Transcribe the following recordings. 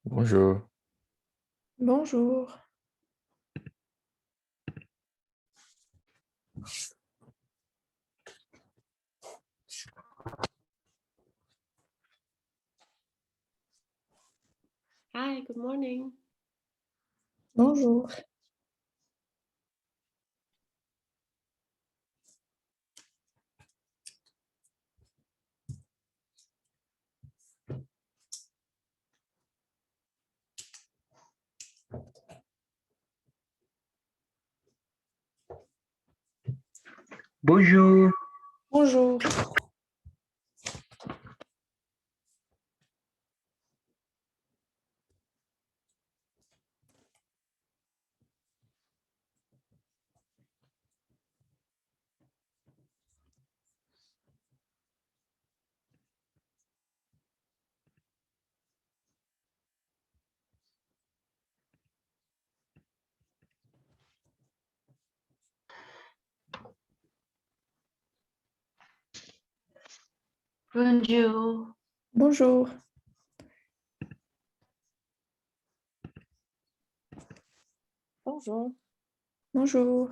Bonjour. Bonjour. Hi, good morning. Bonjour. Bonjour, Bonjour. Bonjour. Bonjour. Bonjour. Bonjour.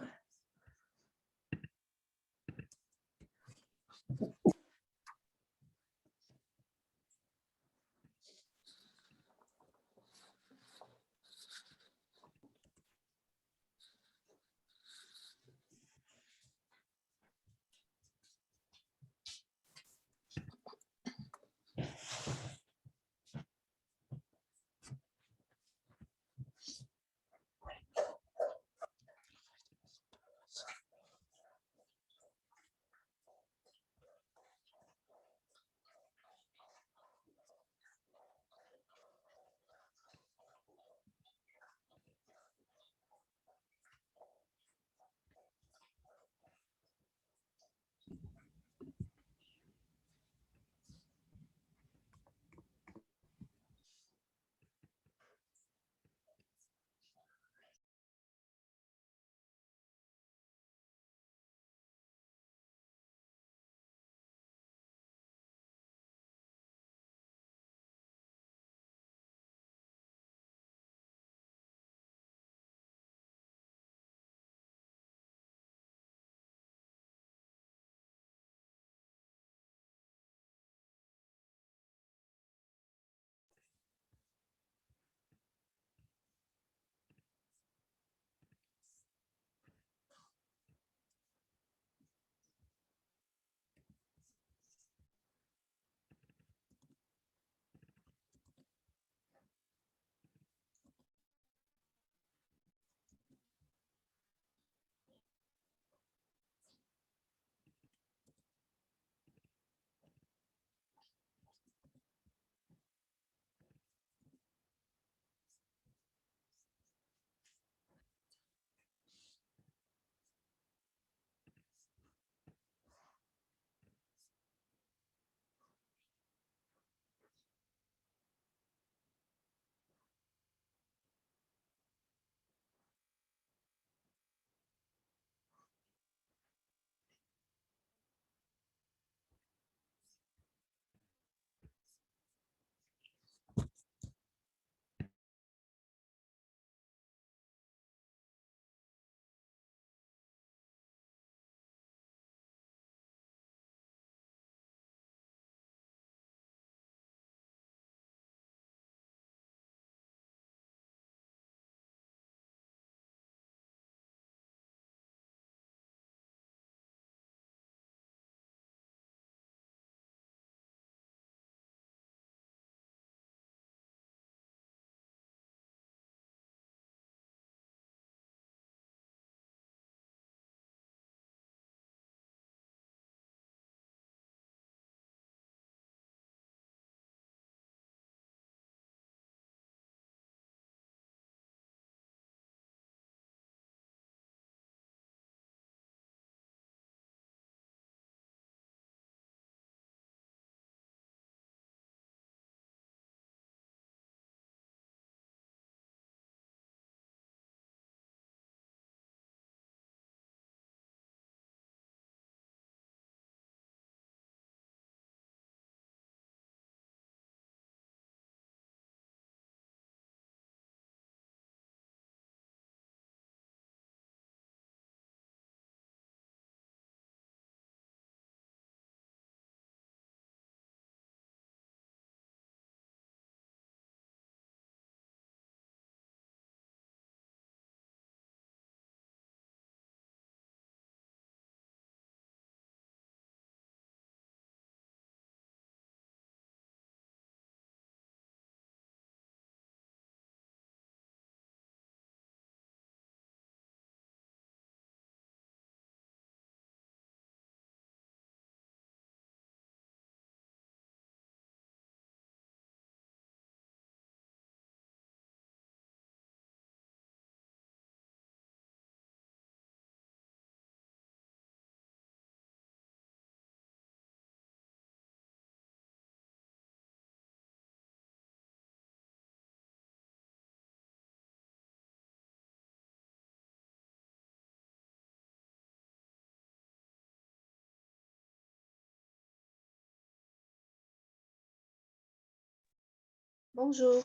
Bonjour.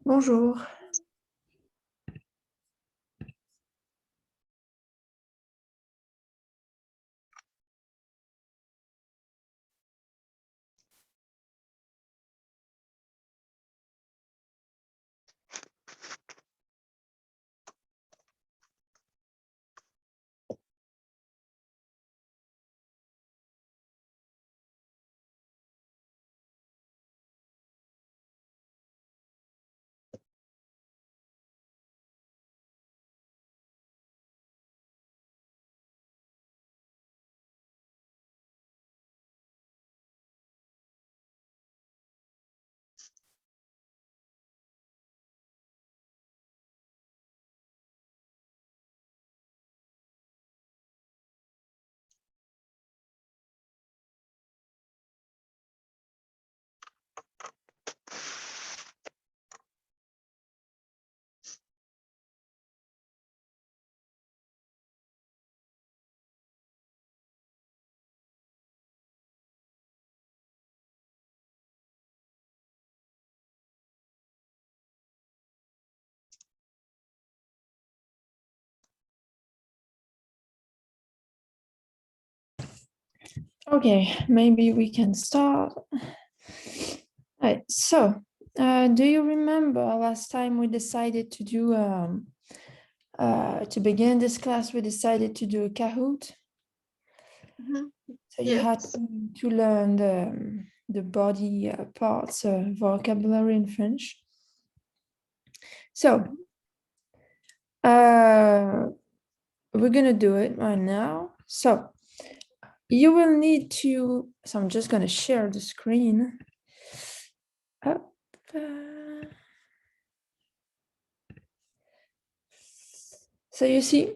Bonjour. Okay, maybe we can start. Right, so do you remember last time we decided to do to begin this class, we decided to do a Kahoot. So you had Yes. to learn the body parts vocabulary in French. So we're gonna do it right now. So you will need to, so I'm just gonna share the screen. Up. So you see,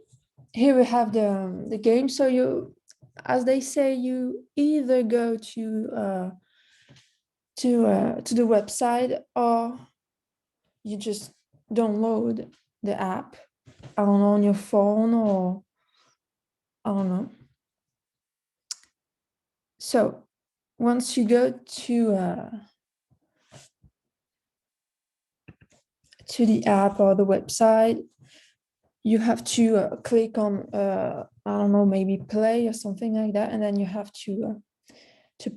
here we have the game. So you, as they say, you either go to the website or you just download the app, I don't know, on your phone or I don't know. So once you go to the app or the website, you have to click on I don't know, maybe play or something like that, and then you have to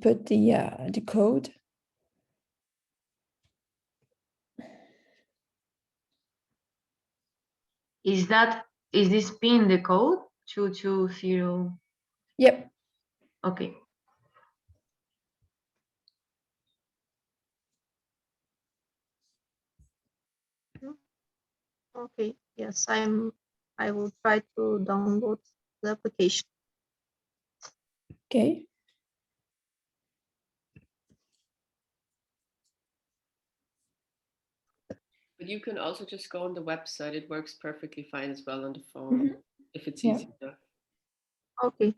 put the code. Is this pin the code 220? Yep. Okay. Okay. Yes, I will try to download the application. Okay. But you can also just go on the website. It works perfectly fine as well on the phone, if it's Yeah. easy enough. Okay.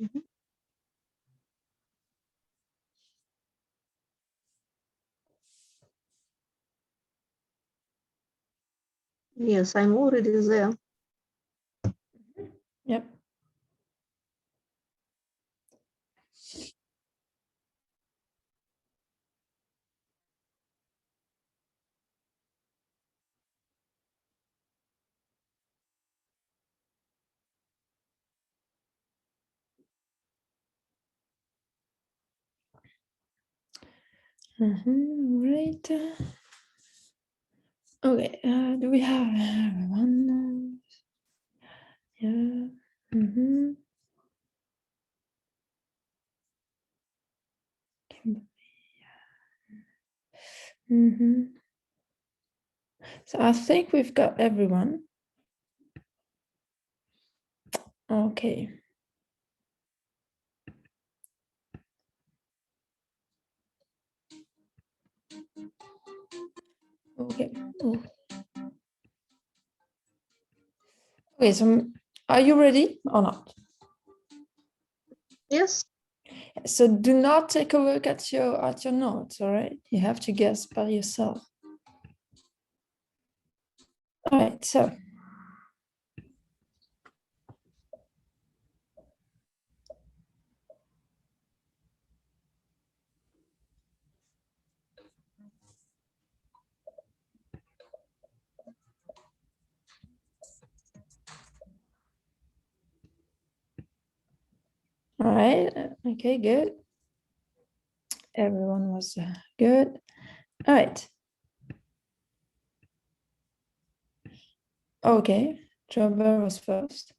Mhm. Yes, I'm already there. Yep. Right. Okay. Do we have one? Yeah. So I think we've got everyone. Okay. Okay. Oh. Okay, so are you ready or not? Yes. So do not take a look at your notes, all right? You have to guess by yourself. All right, so all right, okay, good. Everyone was good. All right. Okay, Trevor was first.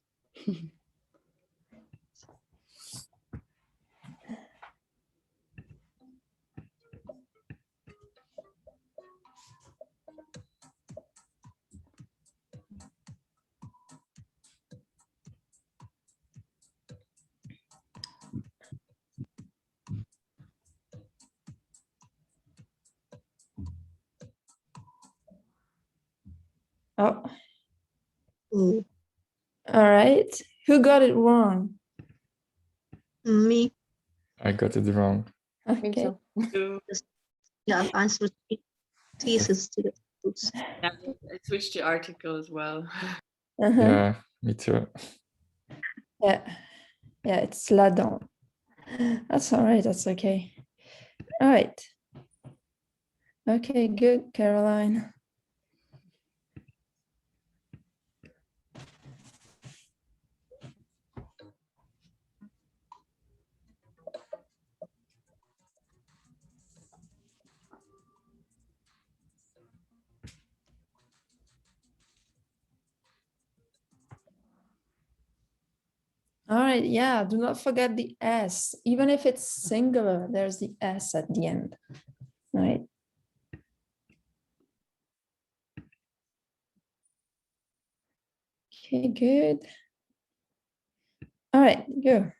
Oh, Ooh, all right. Who got it wrong? me. I got it wrong. I think Okay. so. Yeah, answer thesis to the books. Yeah, I switched the article as well. Uh-huh. Yeah, me too. Yeah, yeah, it's Ladon. That's all right. That's okay. All right. Okay, good, Caroline. All right, yeah, do not forget the S. Even if it's singular, there's the S at the end. All right. Okay, good. All right, go.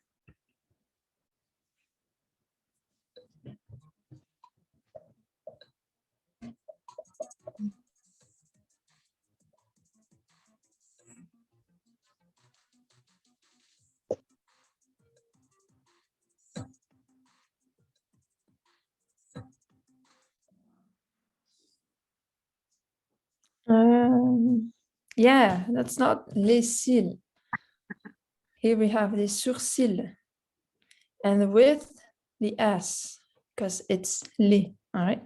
Yeah, that's not les cils. Here we have the sourcils. And with the S, because it's les, all right?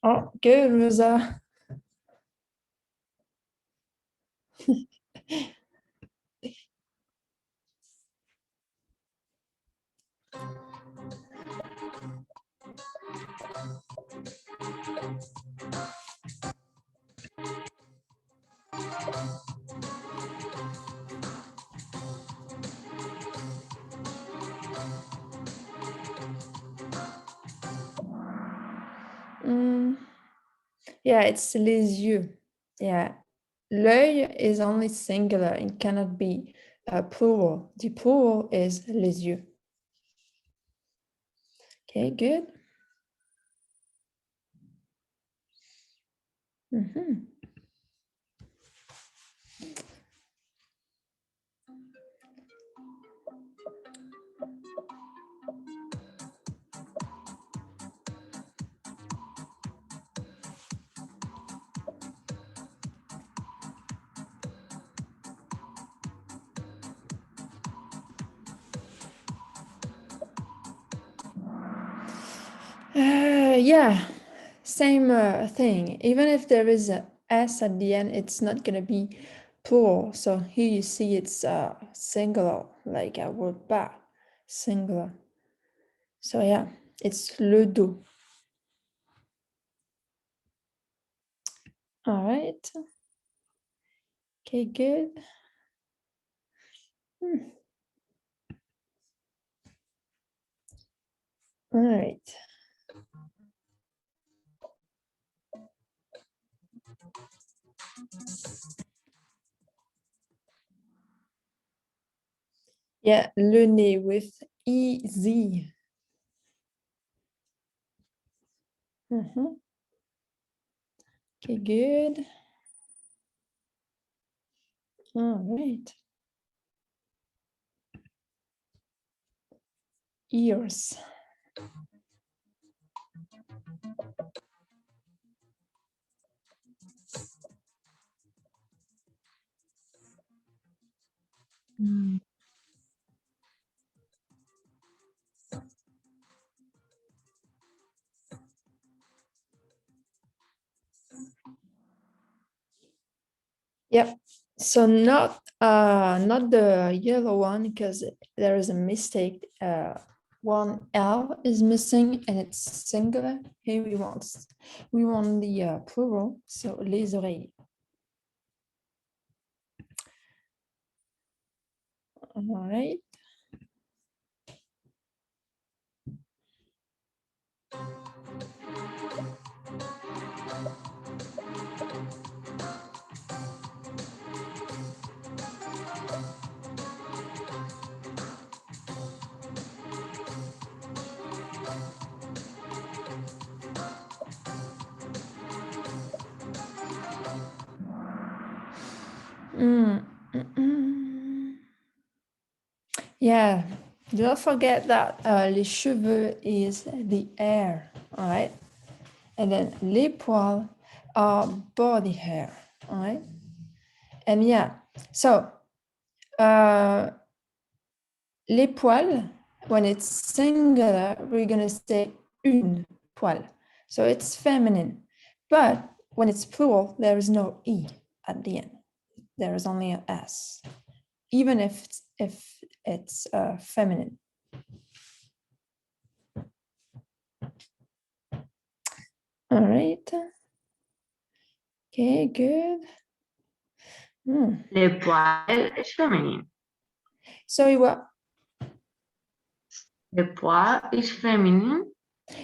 Oh, good, Rosa. Yeah, it's les yeux. Yeah. L'œil is only singular and cannot be plural. The plural is les yeux. Okay, good. Mhm. Yeah, same thing. Even if there is a S at the end, it's not gonna be plural. So here you see it's singular, like a word pas, singular. So yeah, it's le dos. All right. Okay, good. All right. Yeah, le nez with EZ. Okay, good. All right. Ears. Yep. So not the yellow one, because there is a mistake. One L is missing and it's singular. Here we want the plural. So les oreilles. All right. Yeah, do not forget that les cheveux is the hair, all right? And then les poils are body hair, all right? And yeah, so les poils, when it's singular, we're gonna say une poil. So it's feminine. But when it's plural, there is no E at the end. There is only an S, even if it's feminine. All right. Okay, good. Le poil is feminine. Sorry, what? The poil is feminine.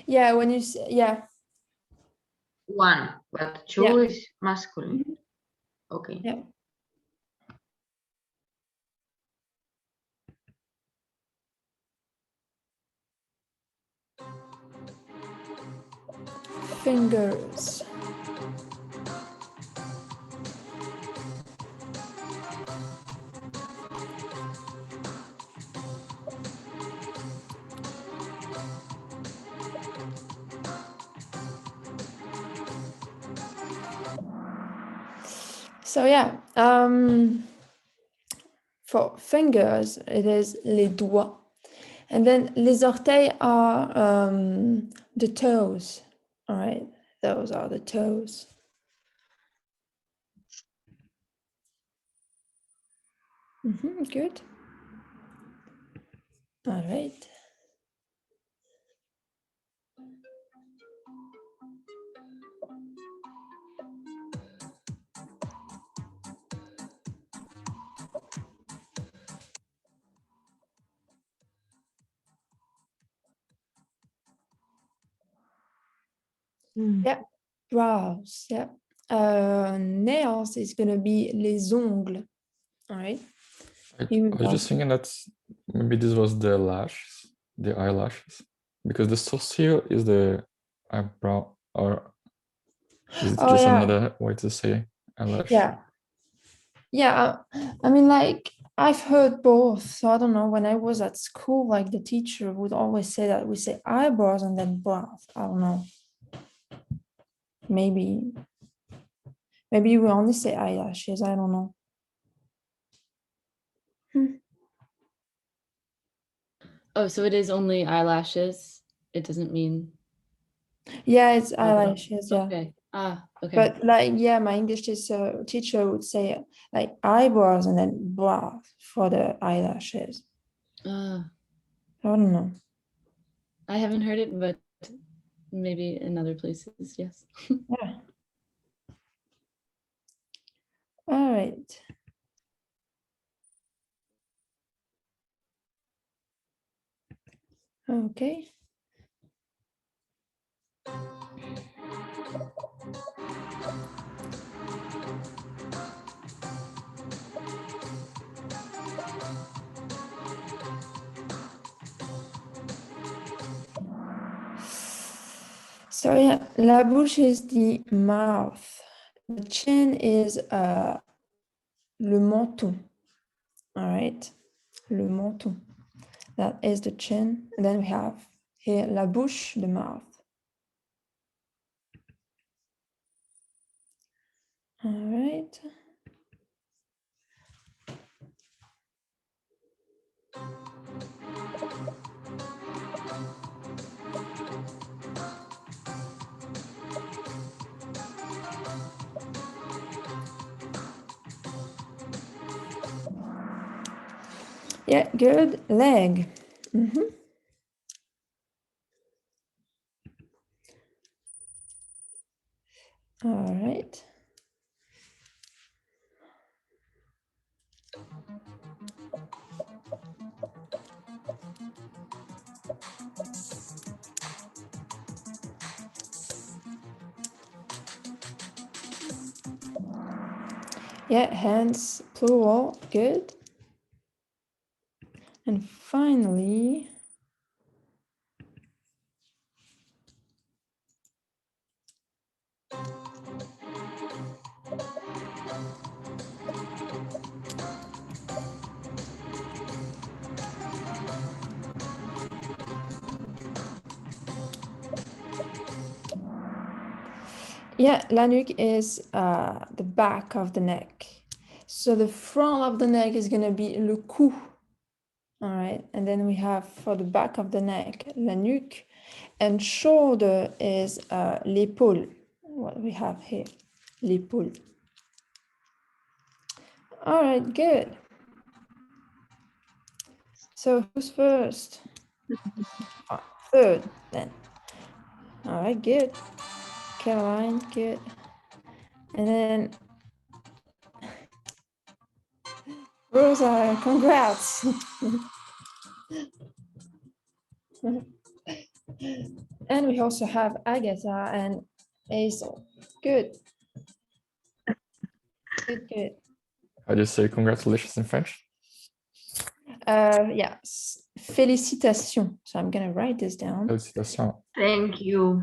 Yeah, when you say, yeah. One, but two Yeah. is masculine. Okay. Yeah. Fingers. So yeah, for fingers, it is les doigts. And then les orteils are the toes. All right, those are the toes. Good. All right. Yeah, brows. Yeah. Nails is gonna be les ongles. All right. I was just thinking that maybe this was the lashes, the eyelashes, because the sourcil is the eyebrow, or is it just another way to say eyelash? Yeah. Yeah, I mean, like, I've heard both, so I don't know. When I was at school, like, the teacher would always say that we say eyebrows and then brows. I don't know. Maybe we only say eyelashes. I don't know. Oh, so it is only eyelashes. It doesn't mean. Yeah, it's eyelashes. Yeah. Okay. Okay. But like, yeah, my English teacher would say like eyebrows and then brows for the eyelashes. I don't know. I haven't heard it, but maybe in other places, yes. Yeah. All right. Okay. So yeah, la bouche is the mouth. The chin is le menton. All right, le menton. That is the chin. And then we have here la bouche, the mouth. All right. Yeah, good. Leg. Mhm. All right. Yeah, hands, plural. Good. And finally, yeah, la nuque is the back of the neck. So the front of the neck is gonna be le cou. All right, and then we have for the back of the neck, la nuque, and shoulder is l'épaule. What we have here, l'épaule. All right, good. So who's first? Third, then. All right, good. Caroline, good. And then Rosa, congrats. And we also have Agatha and Hazel. Good. Good, good. How do you say congratulations in French? Yes. Félicitations. So I'm gonna write this down. Félicitations. Thank you.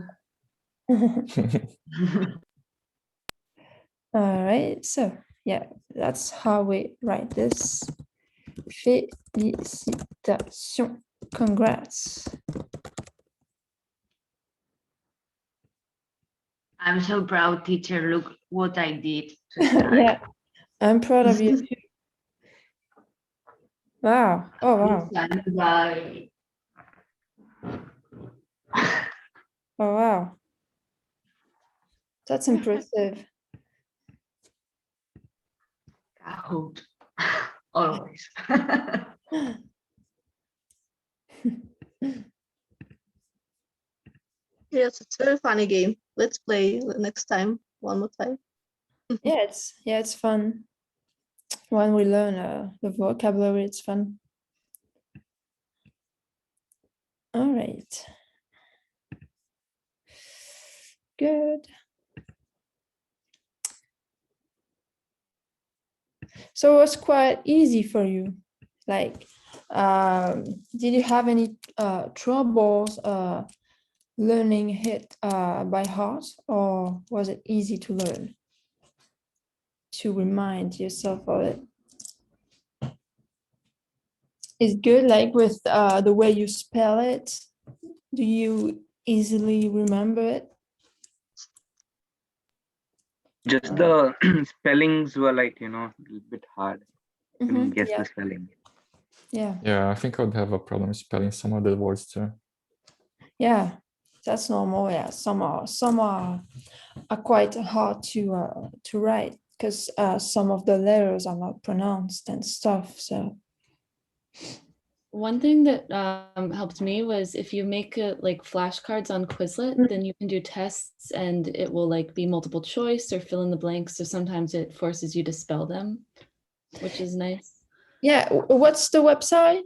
All right. So yeah, that's how we write this. Félicitations. Congrats. I'm so proud, teacher. Look what I did to start. Yeah, I'm proud of you. Wow. Oh wow. Bye. Oh wow. That's impressive. Kahoot. Always. Yes, it's a very funny game. Let's play the next time, one more time. Yeah, it's fun. When we learn the vocabulary, it's fun. All right. Good. So it was quite easy for you. Like, did you have any troubles learning it by heart, or was it easy to learn? To remind yourself of it. It's good, like with the way you spell it. Do you easily remember it? Just the spellings were like, a little bit hard. Couldn't guess Yeah. the spelling. Yeah. Yeah, I think I would have a problem spelling some of the words too. Yeah, that's normal. Yeah, some are quite hard to write because some of the letters are not pronounced and stuff. So One thing that helped me was if you make like flashcards on Quizlet, then you can do tests and it will like be multiple choice or fill in the blanks. So sometimes it forces you to spell them, which is nice. yeah, what's the website?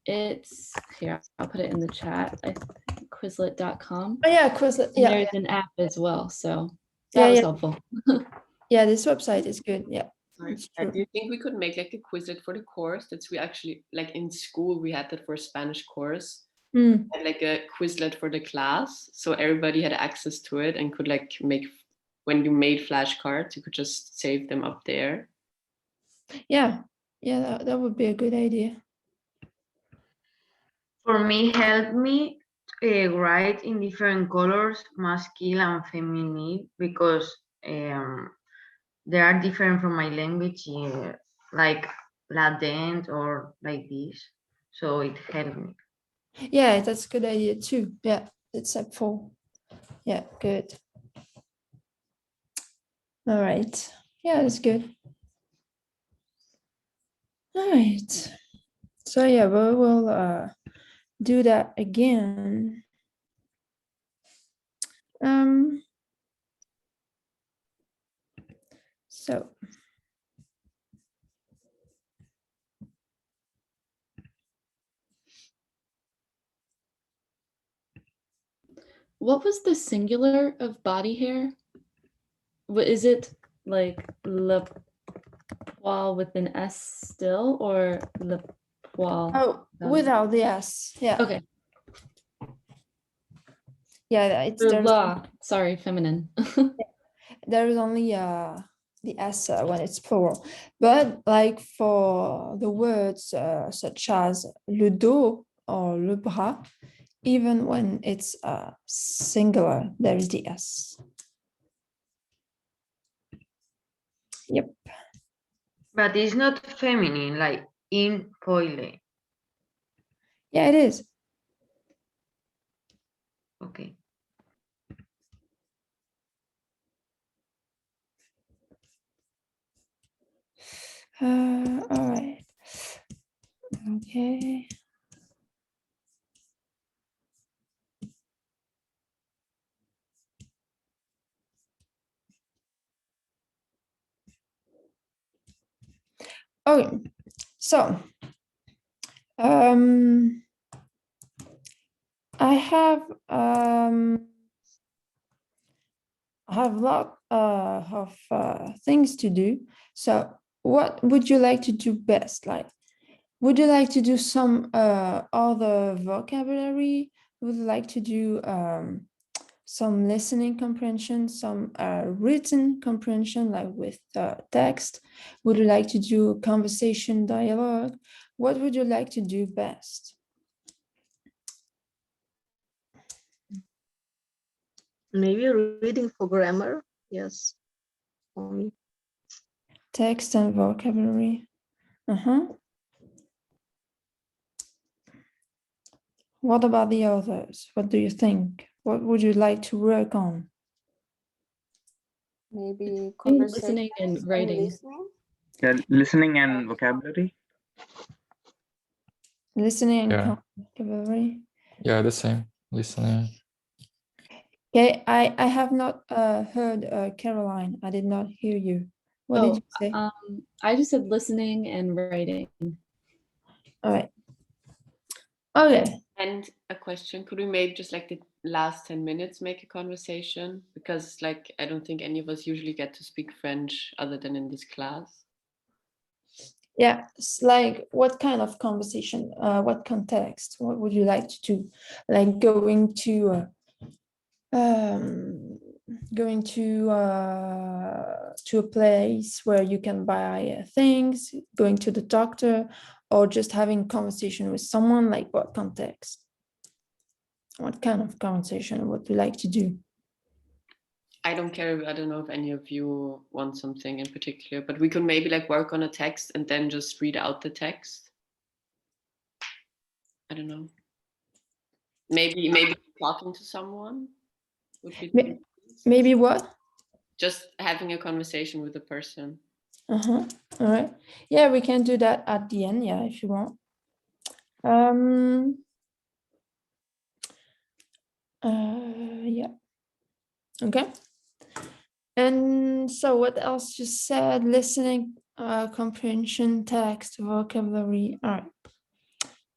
It's here, I'll put it in the chat. I think Quizlet.com. Oh yeah, Quizlet. And Yeah, there's an app as well. So that was helpful. yeah, this website is good. Yeah. Sorry, It's true. do you think we could make like a Quizlet for the course? That's we actually like in school we had that for a Spanish course, Mm. had like a Quizlet for the class, so everybody had access to it and could like make, when you made flashcards, you could just save them up there. Yeah, that would be a good idea. For me, help me write in different colors, masculine and feminine, because they are different from my language, like Latin or like this. So it helped me. Yeah, that's a good idea too. Yeah, it's helpful. Yeah, good. All right. Yeah, that's good. All right. So yeah, we will do that again. So What was the singular of body hair? Is it like le poil with an S still, or le poil? oh, without the S. Yeah. Okay. Yeah, it's Sorry, feminine. there is only the S when it's plural, but like for the words such as le dos or le bras, even when it's singular, there is the S. Yep. But it's not feminine, like in poile. Yeah, it is. Okay. All right. Okay. Okay, so I have a lot of things to do. So what would you like to do best? Like, would you like to do some other vocabulary? Would you like to do some listening comprehension, some written comprehension, like with text? Would you like to do conversation dialogue? What would you like to do best? Maybe reading for grammar. Yes, for me. Text and vocabulary. What about the others? What do you think? What would you like to work on? Maybe Listening and conversations writing. listening. Yeah, listening and vocabulary. Listening and Yeah. vocabulary. Yeah, the same. Listening. Okay, I have not heard Caroline. I did not hear you. What did you say? I just said listening and writing. All right. Okay. And a question, could we maybe just like the last 10 minutes make a conversation? Because like, I don't think any of us usually get to speak French other than in this class. Yeah, it's like what kind of conversation? What context? What would you like to do? Like going to a place where you can buy things, going to the doctor, or just having conversation with someone? Like what context? What kind of conversation would you like to do? I don't care. I don't know if any of you want something in particular, but we could maybe like work on a text and then just read out the text. I don't know. Maybe talking to someone would be maybe what? Just having a conversation with a person. All right. Yeah, we can do that at the end. Yeah, if you want. Yeah. Okay. And so what else you said? Listening, comprehension, text, vocabulary. All right.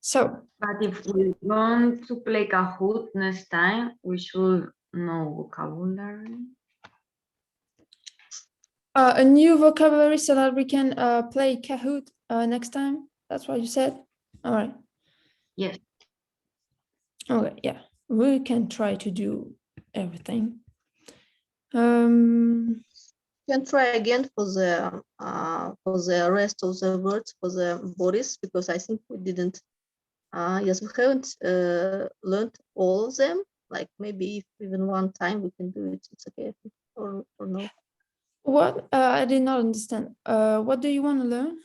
So. But if we want to play Kahoot next time, we should know vocabulary. A new vocabulary so that we can play Kahoot next time. That's what you said. All right. Yes. Okay, yeah, we can try to do everything. Can try again for the rest of the words for the bodies, because I think we didn't. Yes, we haven't learned all of them. Like maybe if even one time we can do it, it's okay, or no. What I did not understand. What do you want to learn?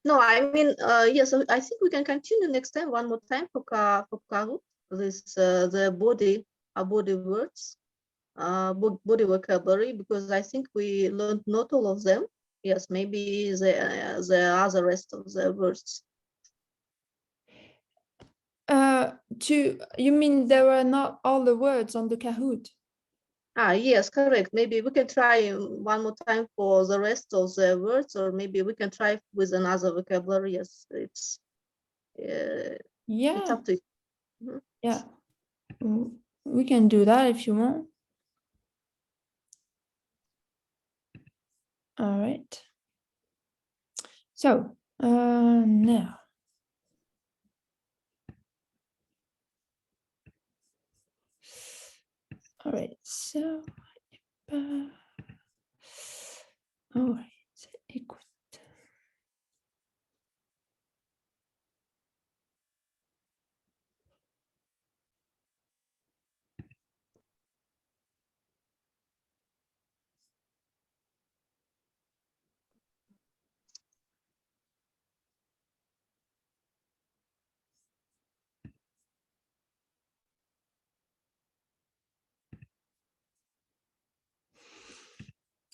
No, I mean, yes, I think we can continue next time, one more time for Kahoot. This the body words, body vocabulary, because I think we learned not all of them. Yes, maybe the other rest of the words. You mean there were not all the words on the Kahoot? Yes, correct. Maybe we can try one more time for the rest of the words, or maybe we can try with another vocabulary. Yes, it's Yeah, up to you. Mhm. yeah. We can do that if you want. All right. So now. All right, so all right, écoute.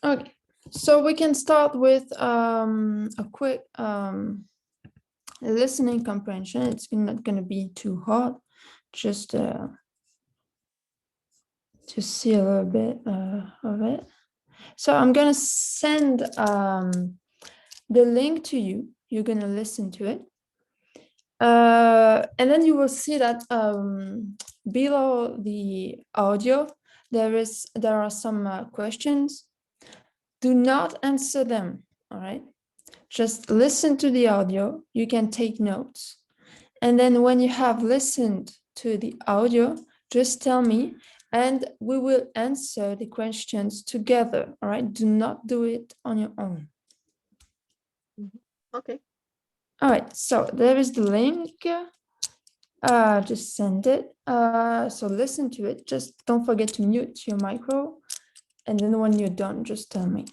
Okay, so we can start with a quick listening comprehension. It's not going to be too hard, just to see a little bit of it. So I'm going to send the link to you. You're going to listen to it. And then you will see that below the audio, there are some questions. Do not answer them, all right? Just listen to the audio. You can take notes. And then when you have listened to the audio, just tell me and we will answer the questions together, all right? Do not do it on your own. Okay. All right, so there is the link. Just send it. So listen to it. Just don't forget to mute your micro. And then when you're done, just tell me.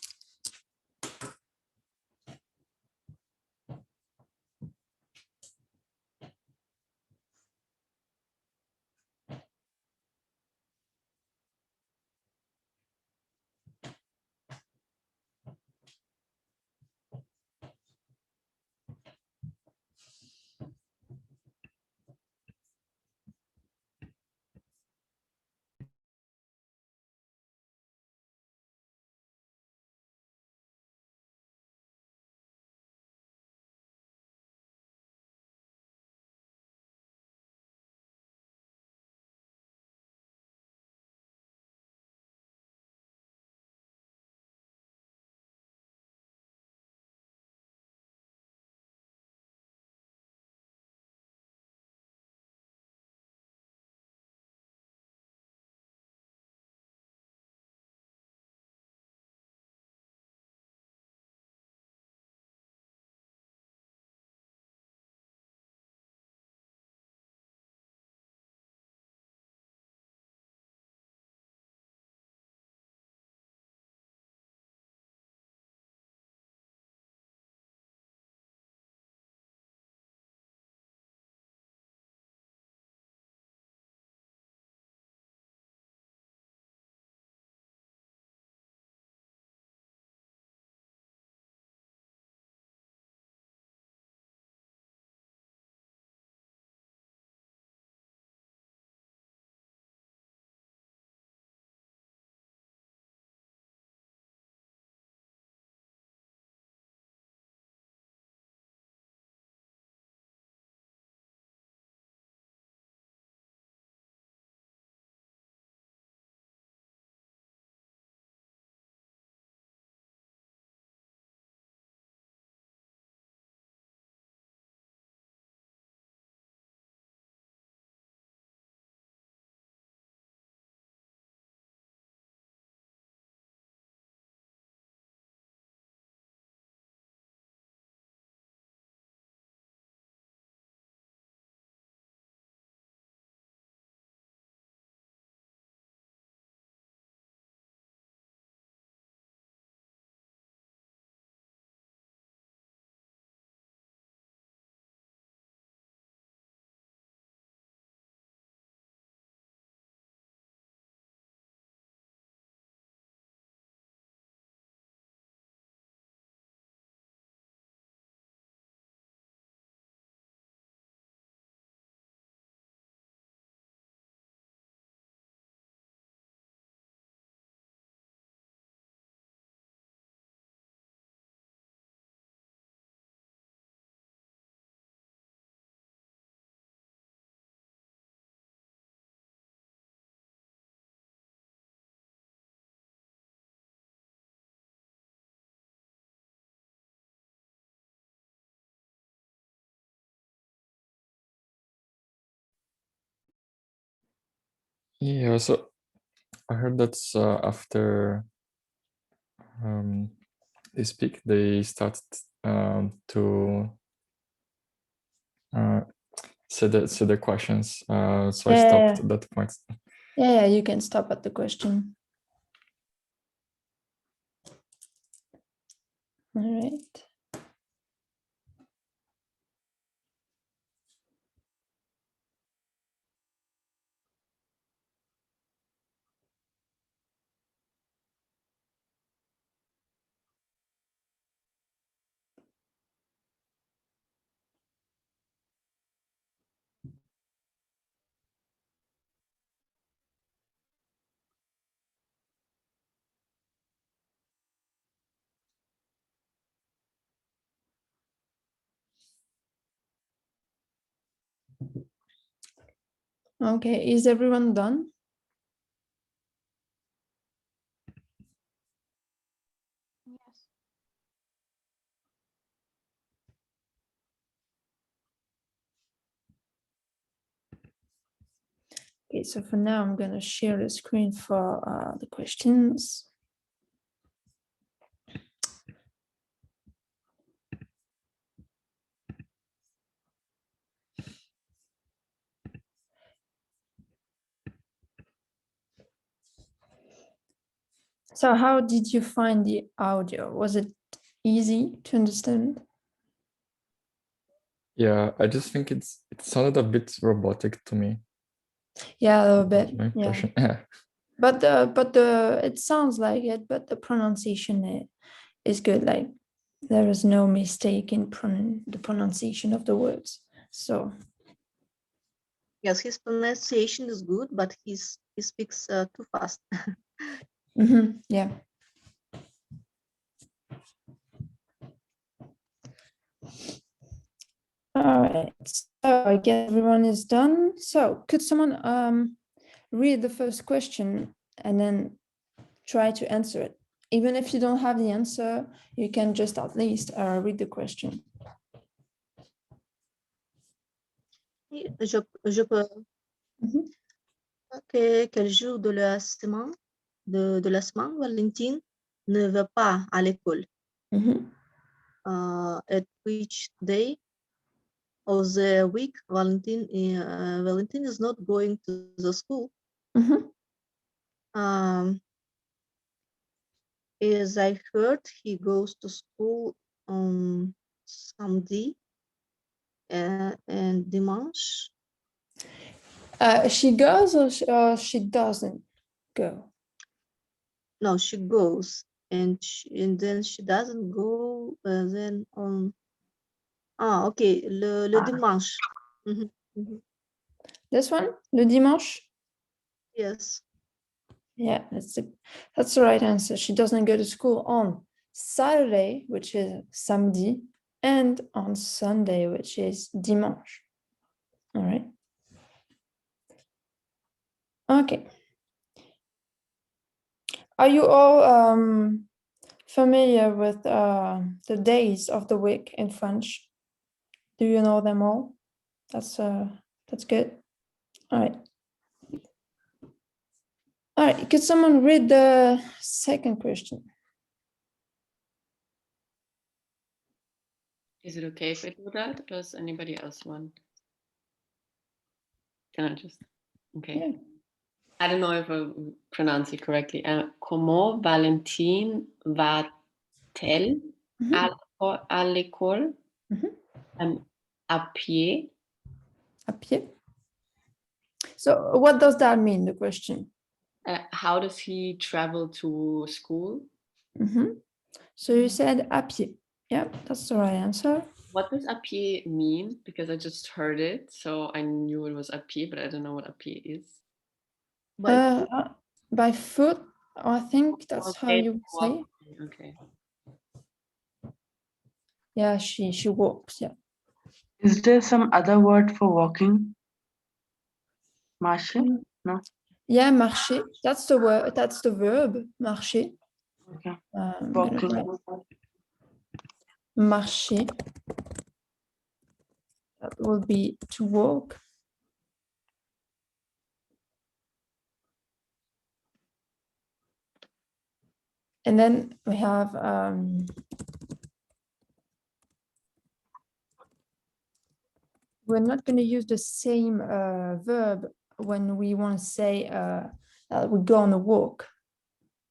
Yeah, so I heard that after they speak, they start to say the questions. So I stopped at that point. Yeah, you can stop at the question. All right. Okay, is everyone done? Yes. Okay, so for now, I'm going to share the screen for the questions. So how did you find the audio? Was it easy to understand? Yeah, I just think it sounded a bit robotic to me. Yeah, a little bit. My impression. Yeah. But it sounds like it, but the pronunciation is good. Like there is no mistake in the pronunciation of the words. So Yes, his pronunciation is good, but he speaks too fast. yeah. All right. So I guess everyone is done. So could someone read the first question and then try to answer it? Even if you don't have the answer, you can just at least read the question. Je peux. Ok, quel jour de la semaine, de la semaine, Valentine ne va pas à l'école? At which day of the week Valentine is not going to the school? As I heard, he goes to school on Sunday and dimanche. She goes or she doesn't go? No, she goes, and then she doesn't go. Then on okay, le dimanche. This one, le dimanche. Yes. Yeah, that's the right answer. She doesn't go to school on Saturday, which is samedi, and on Sunday, which is dimanche. All right. Okay. Are you all familiar with the days of the week in French? Do you know them all? That's good. All right. All right. Could someone read the second question? Is it okay if I do that? Does anybody else want? Can I just? Okay. Yeah. I don't know if I pronounce it correctly. Comment Valentine va-t-elle à l'école? À pied. À pied. So what does that mean, the question? How does he travel to school? So you said à pied. Yeah, that's the right answer. What does à pied mean? Because I just heard it, so I knew it was à pied, but I don't know what à pied is. By foot, I think that's how you would say. Okay. Yeah, she walks. Yeah. Is there some other word for walking? Marcher? No. Yeah, marcher. That's the word. That's the verb. Marcher. Okay. Walking. Marcher. That will be to walk. And then we have we're not going to use the same verb when we want to say we go on a walk.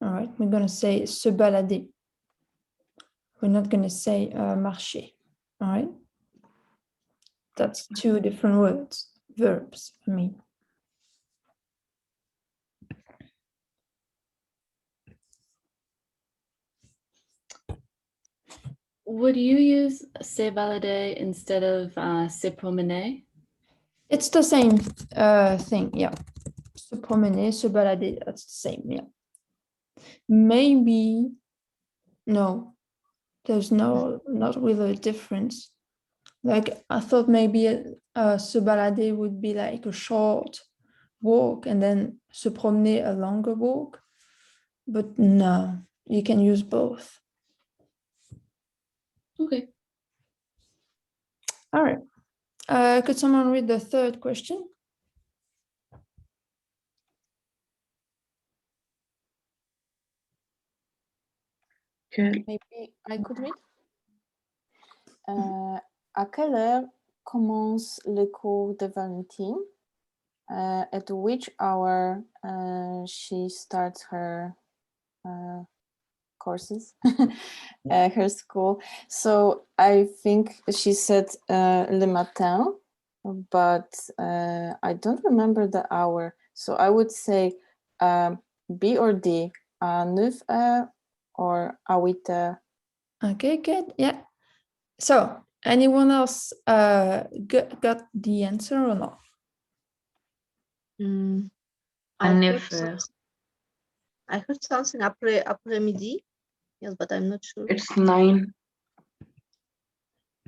All right, we're going to say se balader. We're not going to say marcher. All right, that's two different words, verbs. I mean. Would you use se balader instead of se promener? It's the same thing, yeah. Se promener, se balader, that's the same, yeah. Maybe, no, there's not really a difference. Like, I thought maybe se balader would be like a short walk and then se promener a longer walk. But no, you can use both. Okay. All right. Could someone read the third question? Okay. Maybe I could read. À quelle heure commence le cours de Valentine? At which hour she starts her courses, her school? So I think she said le matin, but I don't remember the hour. So I would say B or D, à 9 heures or à 8 heures. Okay, good. Yeah. So, anyone else got the answer or not? I heard something après-midi. Yes, but I'm not sure. It's 9.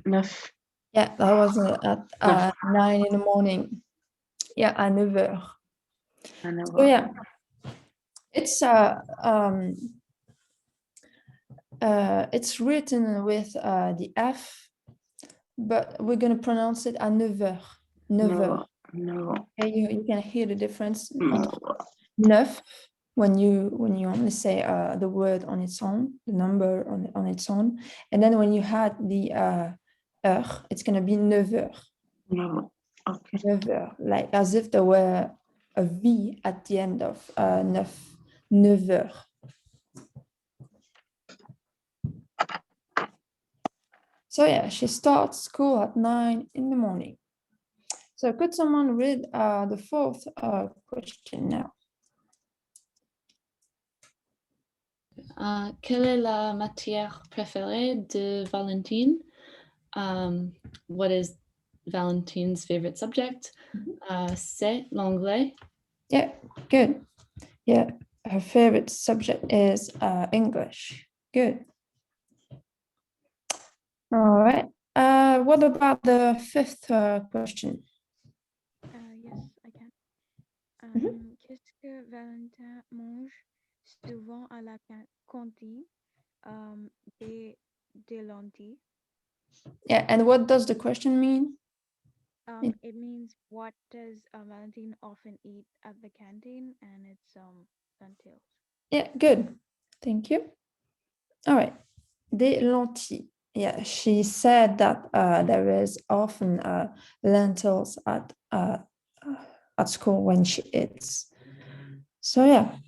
9. Yeah, that was at 9 in the morning. Yeah, à 9 heures. So yeah, it's written with the F, but we're gonna pronounce it à 9 heures. 9 heures. No. Okay, you can hear the difference. Neuf, when you only say the word on its own, the number on its own, and then when you had the heure, it's gonna be 9 heures. No. Okay. 9 heures, like as if there were a V at the end of 9 heures. So yeah, she starts school at 9 in the morning. So could someone read the fourth question now? Quelle est la matière préférée de Valentine? What is Valentine's favorite subject? C'est l'anglais. Yeah, good. Yeah, her favorite subject is English. Good. All right. What about the fifth question? Yes, I can. Qu'est-ce que Valentin mange souvent à la cantine? Des lentilles. Yeah, and what does the question mean? It means what does Valentine often eat at the canteen, and it's lentils. Yeah, good. Thank you. All right. Des lentilles. Yeah, she said that there is often lentils at school when she eats. So yeah.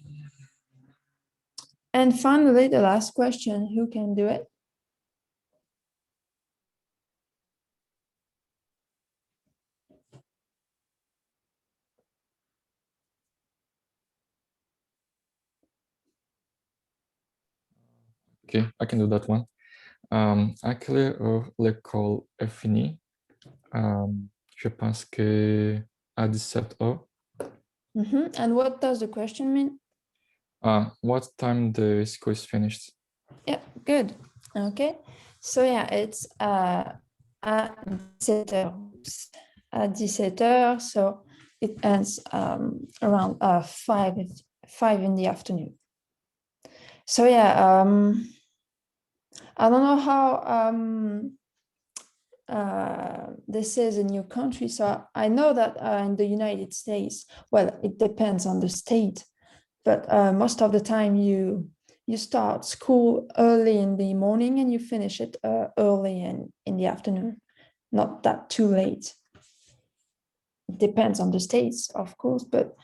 And finally, the last question, who can do it? Okay, I can do that one. À quelle heure l'école est finie? Je pense que à 17 heures. And what does the question mean? What time the school is finished? Yeah, good. Okay. So yeah, it's à 17 heures. At 17 heures, so it ends around 5 in the afternoon. So yeah, I don't know how this is in your country. So I know that in the United States, well, it depends on the state, but most of the time you you start school early in the morning and you finish it early in the afternoon, not that too late. It depends on the states, of course, but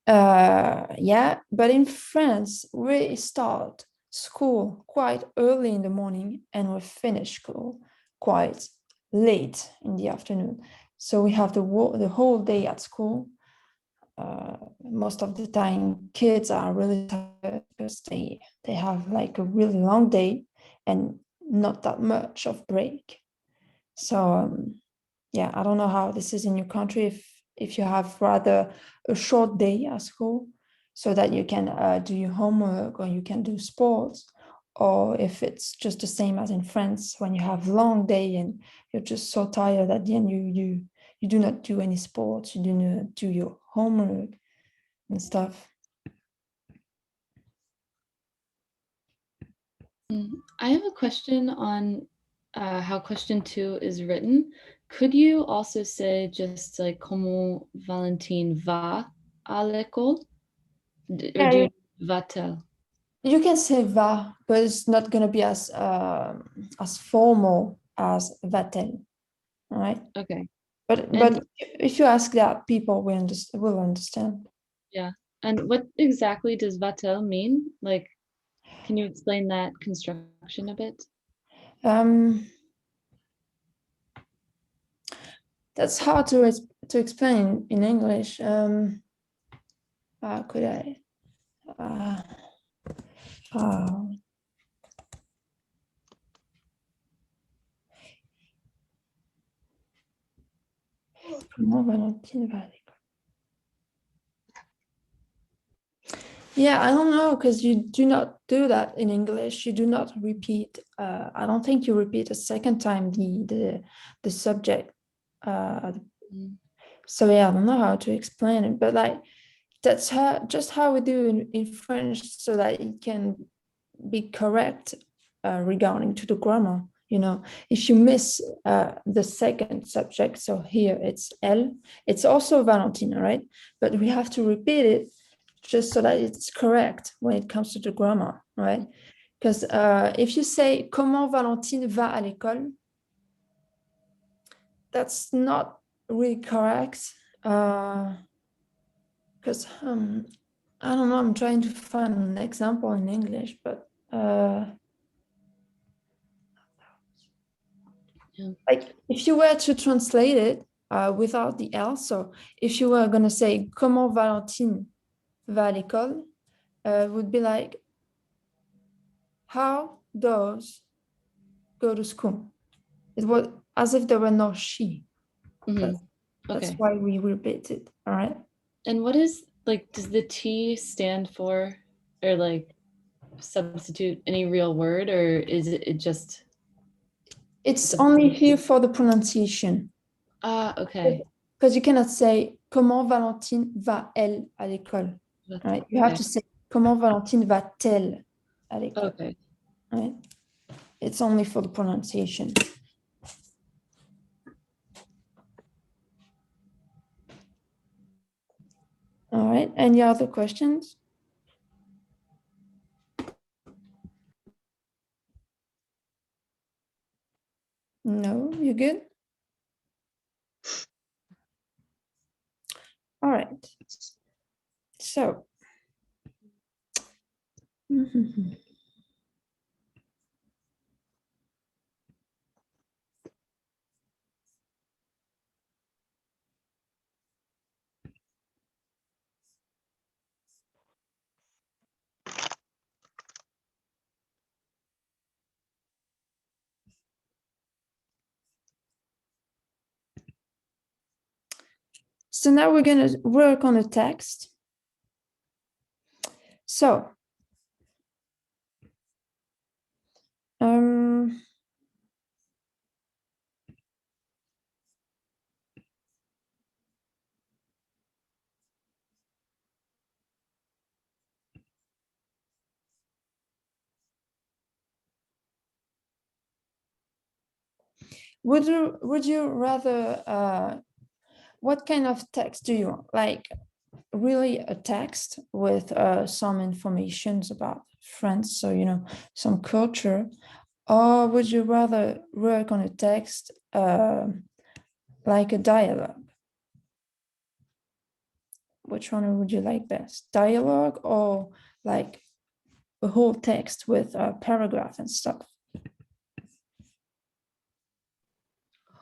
yeah, but in France, we start school quite early in the morning and we finish school quite late in the afternoon. So we have the whole day at school. Most of the time, kids are really tired because they have like a really long day and not that much of break. So yeah, I don't know how this is in your country, if you have rather a short day at school so that you can do your homework or you can do sports, or if it's just the same as in France when you have long day and you're just so tired at the end you do not do any sports, you do not do your homework and stuff. I have a question on how question 2 is written. Could you also say just like comment Valentine va à l'école? Or do you va-t-elle? You can say va, but it's not going to be as formal as va-t-elle, all right? Okay. But if you ask that, people will understand. Yeah. And what exactly does va-t-elle mean? Like, can you explain that construction a bit? That's hard to explain in English. How could I? Comment Valentine va à l'école? Yeah, I don't know, because you do not do that in English. You do not repeat. I don't think you repeat a second time the subject. So yeah, I don't know how to explain it, but like that's just how we do in French, so that it can be correct regarding to the grammar. You know, if you miss the second subject, so here it's elle, it's also Valentine, right? But we have to repeat it just so that it's correct when it comes to the grammar, right? Because if you say comment Valentine va à l'école, that's not really correct. Because I don't know, I'm trying to find an example in English, but like if you were to translate it without the L, so if you were going to say comment Valentine va à l'école, would be like, how does go to school? It was as if there were no she. That's why we repeat it. All right. And what is like, does the T stand for or like substitute any real word, or is it just? It's only here for the pronunciation. Okay. Because you cannot say comment Valentine va-elle à l'école. Right? You have to say comment Valentine va-t-elle à l'école. Okay. Right? It's only for the pronunciation. All right. Any other questions? No, you good? All right. So. So now we're going to work on a text. So, would you rather what kind of text do you want? Like really a text with some informations about France, so you know, some culture, or would you rather work on a text like a dialogue? Which one would you like best, dialogue or like a whole text with a paragraph and stuff?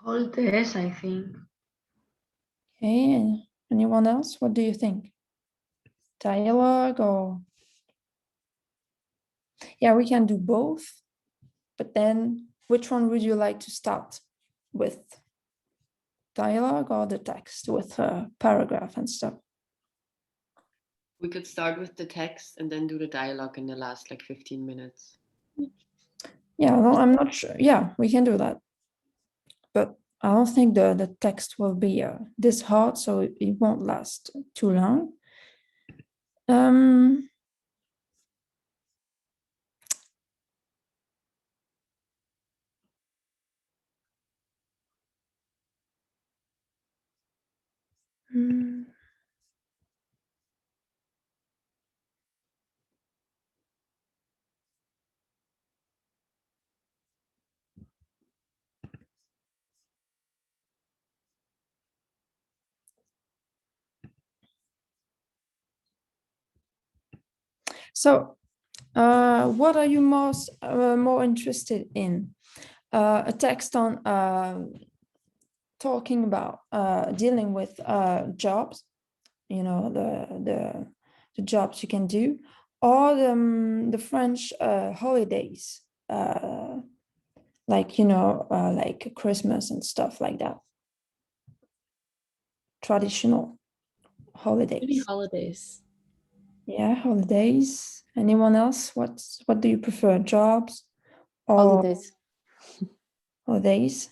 Whole test, I think. Okay, and anyone else? What do you think? Dialogue or? Yeah, we can do both, but then which one would you like to start with? Dialogue or the text with a paragraph and stuff? We could start with the text and then do the dialogue in the last like 15 minutes. Yeah, no, I'm not sure. Yeah, we can do that. But I don't think the text will be this hard, so it won't last too long. Hmm. So, what are you more interested in? A text on talking about dealing with jobs, you know, the jobs you can do, or the French holidays, like, you know, like Christmas and stuff like that. Traditional Maybe holidays. holidays. Yeah, holidays. Anyone else? What do you prefer, jobs or Holidays. holidays?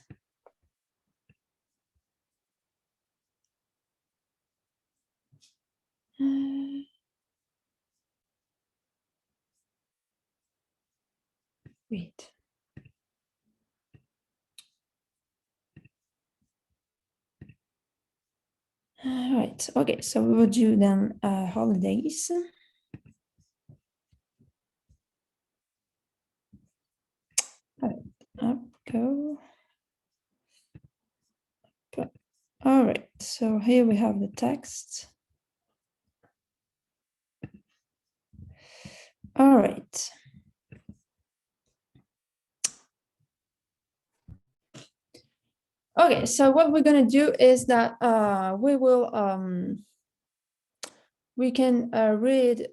Wait. Right. Okay. So we will do then holidays. Up go. All right. So here we have the text. All right. Okay. So what we're gonna do is that we can read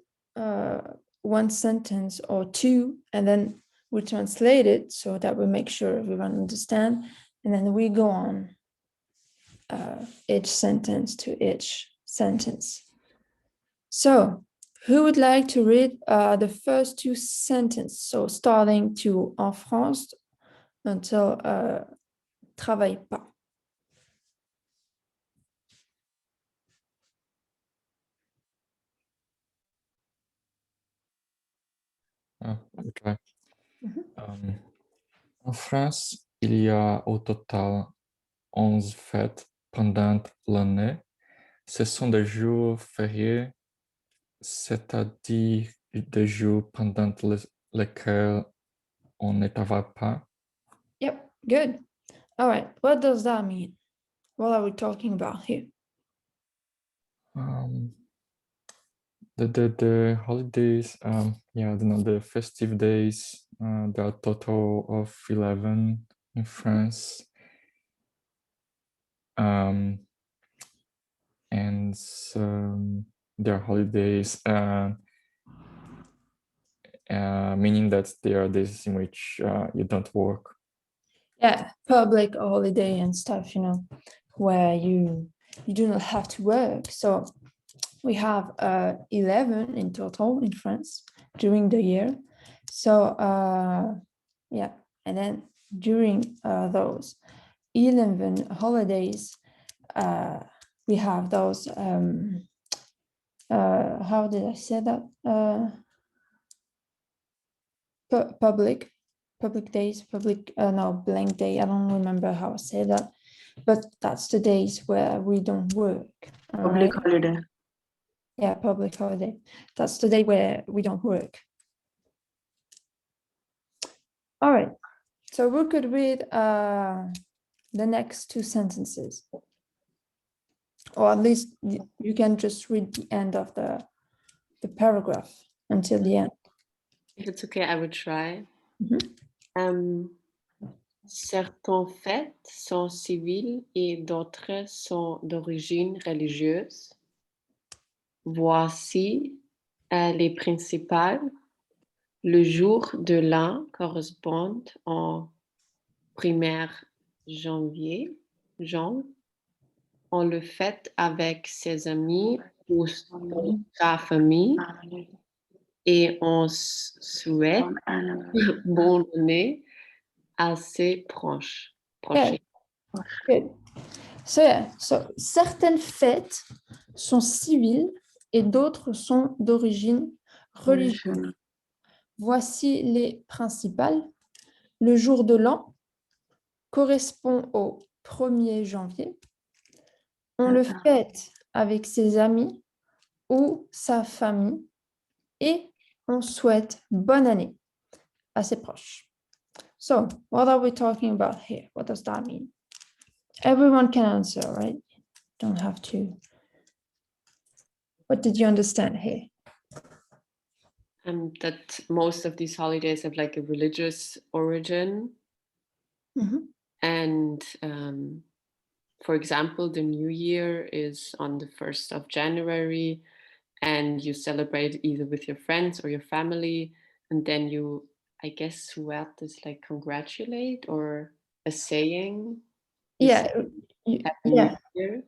one sentence or two, and then we translate it so that we make sure everyone understand, and then we go on each sentence to each sentence. So who would like to read the first two sentences? So starting to en France until travaille pas. Ok. En France, il y a au total 11 fêtes pendant l'année. Ce sont des jours fériés, c'est-à-dire des jours pendant lesquels on ne travaille pas. Yep, good. All right, what does that mean? What are we talking about here? The holidays, yeah, the festive days, there are a total of 11 in France. And their holidays, meaning that they are days in which you don't work. Yeah, public holiday and stuff, you know, where you do not have to work. So we have 11 in total in France during the year. So yeah, and then during those 11 holidays, we have those how did I say that? Public days, no, blank day. I don't remember how I say that, but that's the days where we don't work. Public holiday. Yeah, public holiday. That's the day where we don't work. All right, so we could read the next two sentences. Or at least you can just read the end of the paragraph until the end. If it's okay, I would try. Mhm. Certaines fêtes sont civiles et d'autres sont d'origine religieuse. Voici les principales. Le jour de l'an correspond au 1er janvier. On le fête avec ses amis ou sa famille et on souhaite bonne année à ses proches. Yeah. Good. So yeah, so certaines fêtes sont civiles et d'autres sont d'origine religieuse. Voici les principales. Le jour de l'an correspond au 1er janvier. On le fête avec ses amis ou sa famille et on souhaite bonne année à ses proches. So, what are we talking about here? What does that mean? Everyone can answer, right? Don't have to. What did you understand here? That most of these holidays have like a religious origin. Mhm. And for example, the New Year is on the 1st of January, and you celebrate either with your friends or your family, and then you, I guess, souhaite is like congratulate or a saying. You Yeah, say Happy yeah, New Year.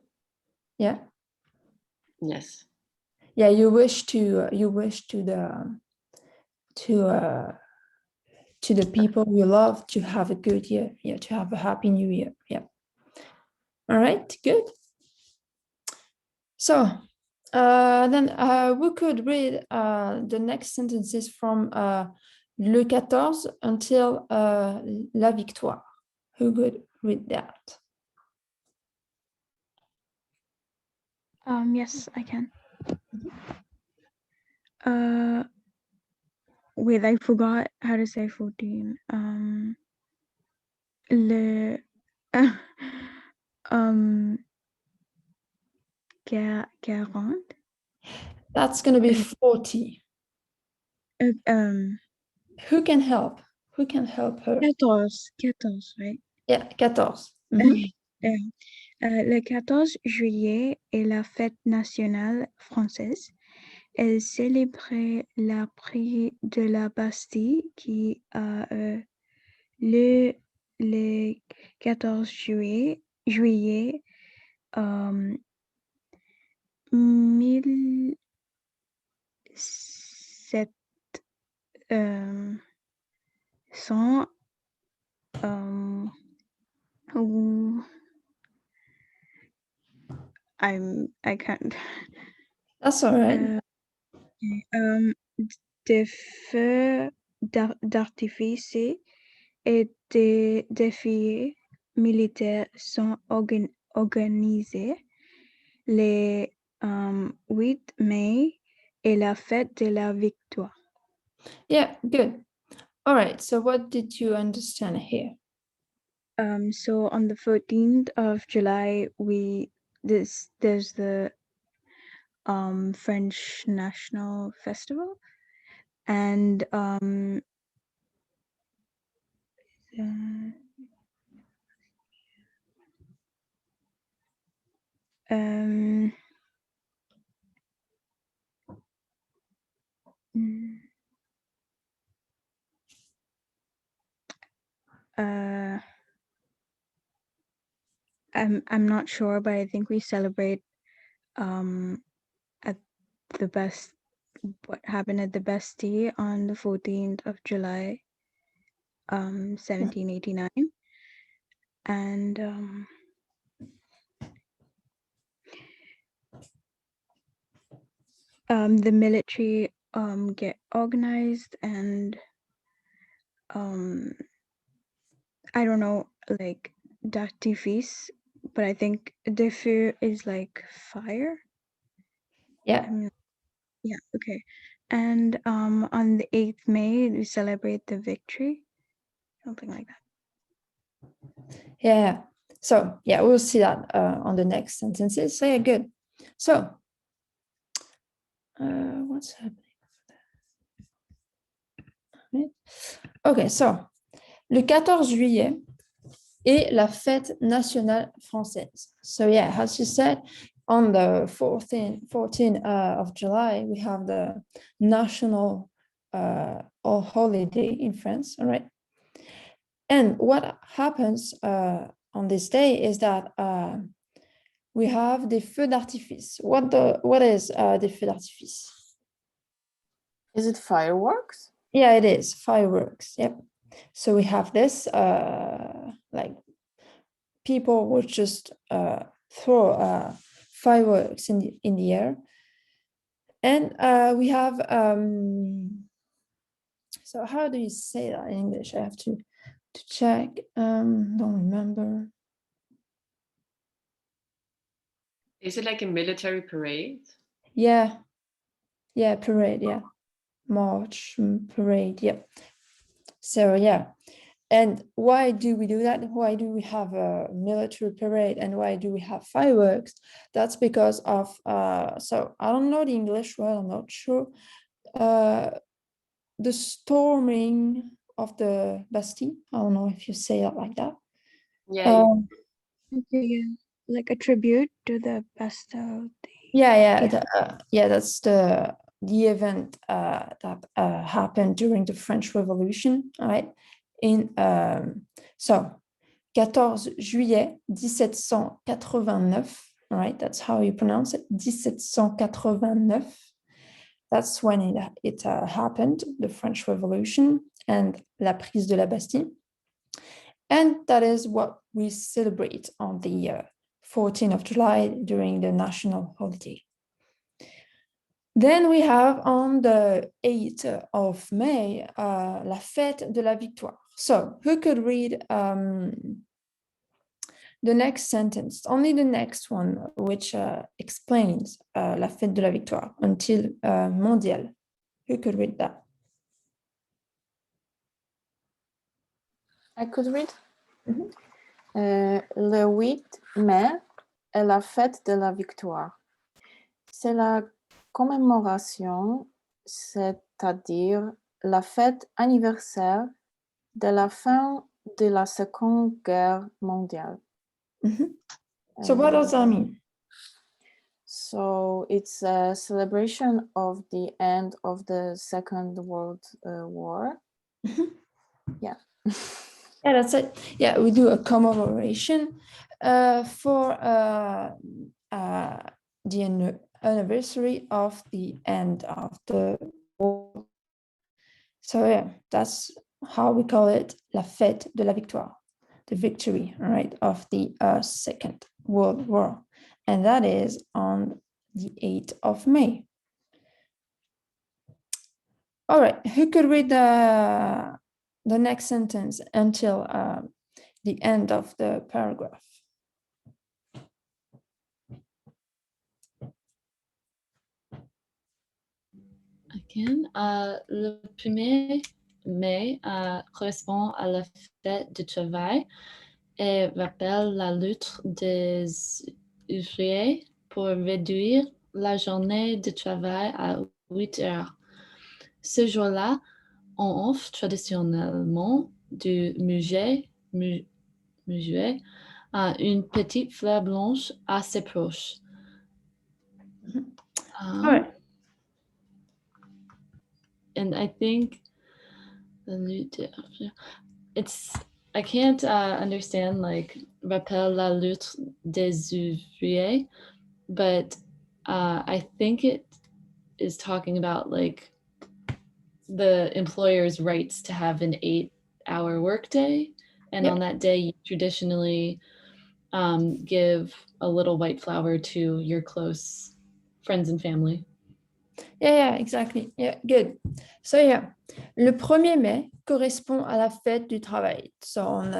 yeah, Yes. yeah. You wish to the people you love to have a good year. Yeah, to have a happy new year. Yeah. All right, good. So then we could read the next sentences from le 14 until la victoire. Who could read that? Yes, I can. Wait, I forgot how to say 14. Le um 40. That's going to be 40. Who can help? Who can help her? 14, right? Yeah, 14. Mhm. Le 14 juillet est la fête nationale française. Elle célébrait la prise de la Bastille qui a le 14 juillet 1700 I can't. That's all right. Des feux d'artifice et des défis militaires sont organisés. Le 8 mai est la fête de la victoire. Yeah, good. All right. So what did you understand here? So on the 14th of July, there's the French National Festival, and I'm not sure, but I think we celebrate at the best what happened at the Bastille on the 14th of July 1789, and the military get organized, and I don't know, like d'artifice, but I think de feu is like fire. Yeah. Yeah, okay. And on the 8th May, we celebrate the victory, something like that. Yeah. So yeah, we'll see that on the next sentences. So yeah, good. So what's happening? Okay, so le 14 juillet est la fête nationale française. So yeah, as you said, on the 14th of July, we have the national holiday in France, all right? And what happens on this day is that we have the feux d'artifice. What is the feux d'artifice? Is it fireworks? Yeah, it is fireworks. Yep. So we have this like people would just throw fireworks in the air, and we have so how do you say that in English? I have to check. Don't remember. Is it like a military parade? Yeah, parade. Yeah, march parade. Yeah. So yeah. And why do we do that? Why do we have a military parade and why do we have fireworks? That's because of, so I don't know the English word, I'm not sure. The storming of the Bastille. I don't know if you say it like that. Yeah. Okay, yeah. Like a tribute to the Bastille. Yeah, that's the event that happened during the French Revolution, right? So 14 juillet 1789, right? That's how you pronounce it, 1789. That's when it happened, the French Revolution and la prise de la Bastille. And that is what we celebrate on the 14th of July during the national holiday. Then we have on the 8th of May, la fête de la victoire. So who could read the next sentence, only the next one, which explains la fête de la victoire until mondial? Who could read that? I could read. Le 8 mai est la fête de la victoire. C'est la commémoration, c'est-à-dire la fête anniversaire de la fin de la Seconde Guerre mondiale. So what does that mean? So it's a celebration of the end of the Second World War. Yeah. Yeah, that's it. Yeah, we do a commemoration for the anniversary of the end of the war. So yeah, that's how we call it, la fête de la victoire, the victory, right, of the Second World War. And that is on the 8th of May. All right, who could read the next sentence until the end of the paragraph? Again, le 1er mai correspond à la fête du travail et rappelle la lutte des ouvriers pour réduire la journée de travail à 8 heures. Ce jour-là, on offre traditionnellement du muguet à une petite fleur blanche assez proche. All right. And I think it's, I can't understand like rappelle la lutte des ouvriers, but I think it is talking about like the employer's rights to have an 8-hour workday, and on that day you traditionally give a little white flower to your close friends and family. Yeah, exactly. Yeah, good. So yeah, le 1er mai correspond à la fête du travail. So on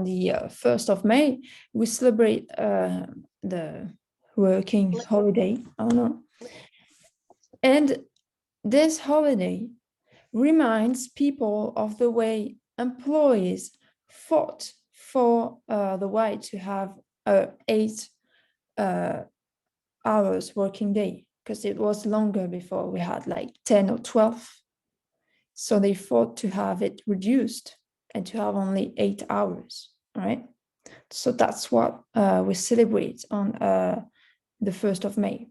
the 1st of May, we celebrate the working holiday. I don't know. And this holiday reminds people of the way employees fought for the right to have a 8 hours working day, because it was longer before. We had like 10 or 12. So they fought to have it reduced and to have only 8 hours, right? So that's what we celebrate on the 1st of May.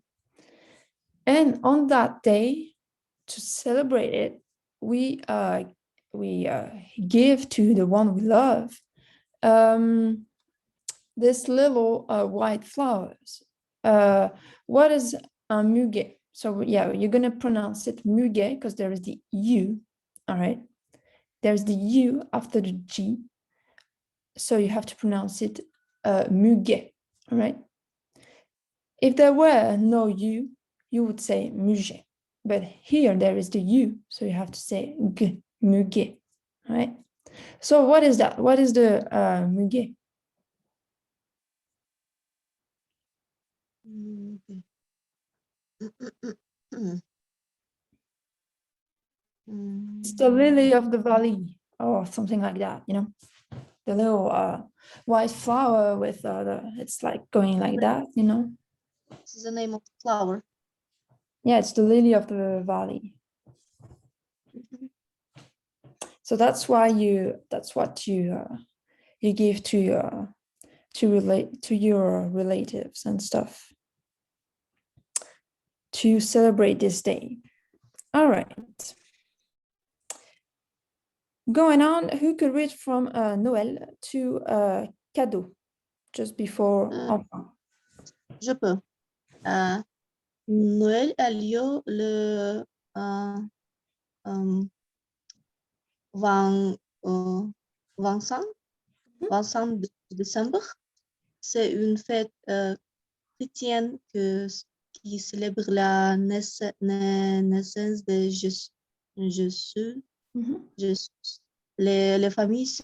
And on that day, to celebrate it, we give to the one we love this little white flowers. What is un muguet? So yeah, you're gonna pronounce it muguet because there is the U, all right? There's the U after the G. So you have to pronounce it muguet, all right? If there were no U, you would say muguet. But here there is the U, so you have to say G, muguet, right? So what is that? What is the muguet? It's the lily of the valley or something like that, you know? The little white flower with it's like going like that, you know? This is the name of the flower. Yeah, it's the lily of the valley. So that's why that's what you give to relate to your relatives and stuff to celebrate this day. All right. Going on, who could read from Noël to cadeau just before enfant? Je peux. Noël a lieu le 25 décembre. C'est une fête chrétienne qui célèbre la naissance de Jésus. Jésus. Les familles se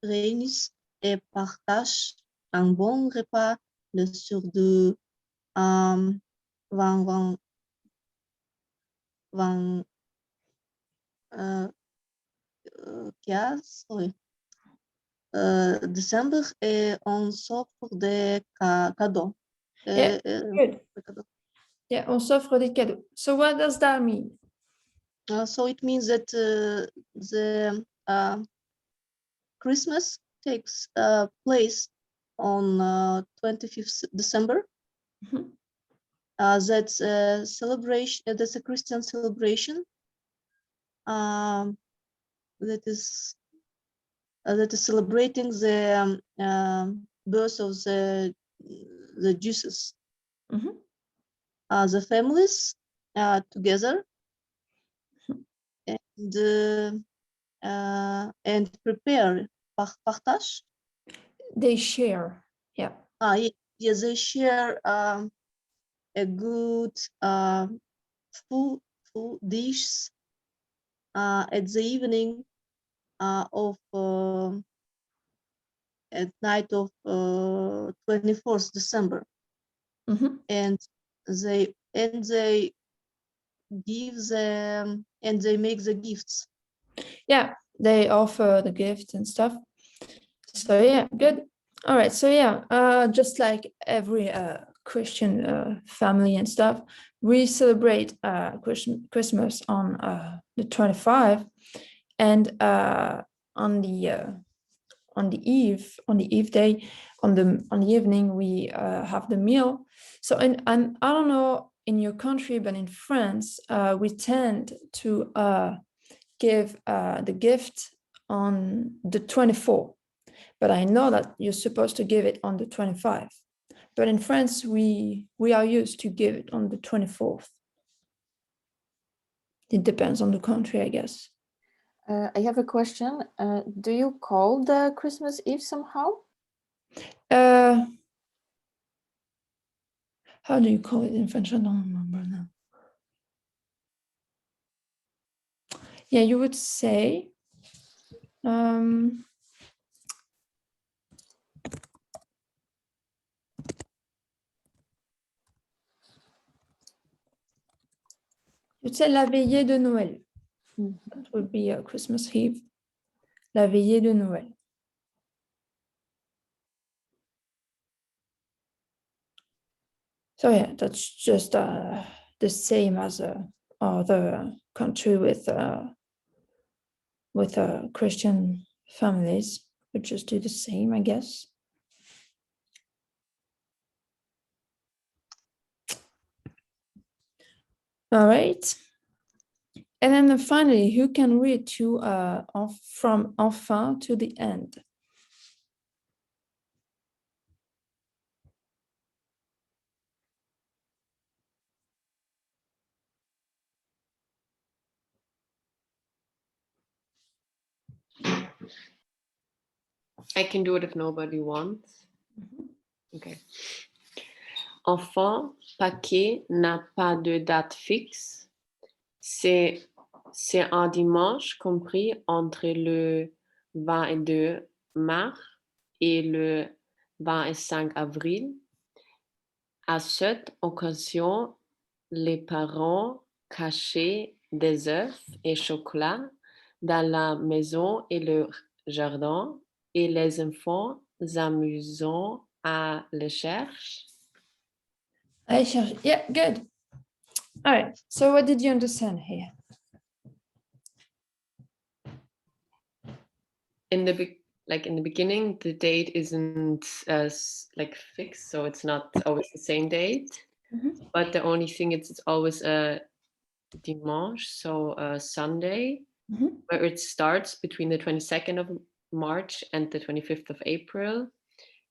réunissent et partagent un bon repas le soir de 20 décembre et on s'offre des cadeaux. Yeah, good. Yeah, on s'offre des cadeaux. So what does that mean? So it means that the Christmas takes place on 25th December. That's a celebration. That's a Christian celebration. That is celebrating the birth of the Jesus. The families together and prepare partage. They share. Yeah. Yeah, they share a good food dishes at the evening of at night of 24th December. And they give them and they make the gifts. Yeah, they offer the gifts and stuff. So yeah, good. All right. So yeah, just like every Christian family and stuff, we celebrate Christmas on the 25th, and on the eve day, on the evening, we have the meal. So and I don't know in your country, but in France, we tend to give the gift on the 24th. But I know that you're supposed to give it on the 25th. But in France, we are used to give it on the 24th. It depends on the country, I guess. I have a question. Do you call the Christmas Eve somehow? How do you call it in French? I don't remember now. Yeah, you would say You'd say la veillée de Noël. That would be Christmas Eve. La veillée de Noël. So yeah, that's just the same as other country with Christian families. We just do the same, I guess. All right. And then finally, who can read to from enfin to the end? I can do it if nobody wants. Okay. Enfant, paquet n'a pas de date fixe. C'est un dimanche compris entre le 22 mars et le 25 avril. À cette occasion, les parents cachaient des œufs et chocolat dans la maison et le jardin, et les enfants s'amusant à les chercher. Yeah, good. All right. So what did you understand here? In the beginning, the date isn't as fixed, so it's not always the same date. But the only thing is it's always a dimanche, so a Sunday, where it starts between the 22nd of March and the 25th of April.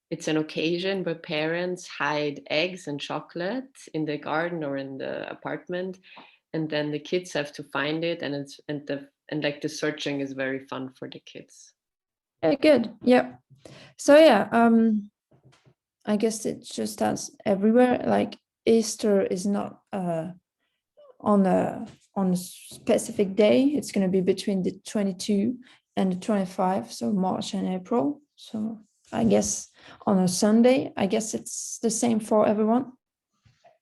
It's an occasion where parents hide eggs and chocolate in the garden or in the apartment, and then the kids have to find it, and the searching is very fun for the kids. Yeah, good. Yeah. So yeah, I guess it's just as everywhere. Like Easter is not on a specific day. It's going to be between the 22 and the 25, so March and April. So I guess on a Sunday, I guess it's the same for everyone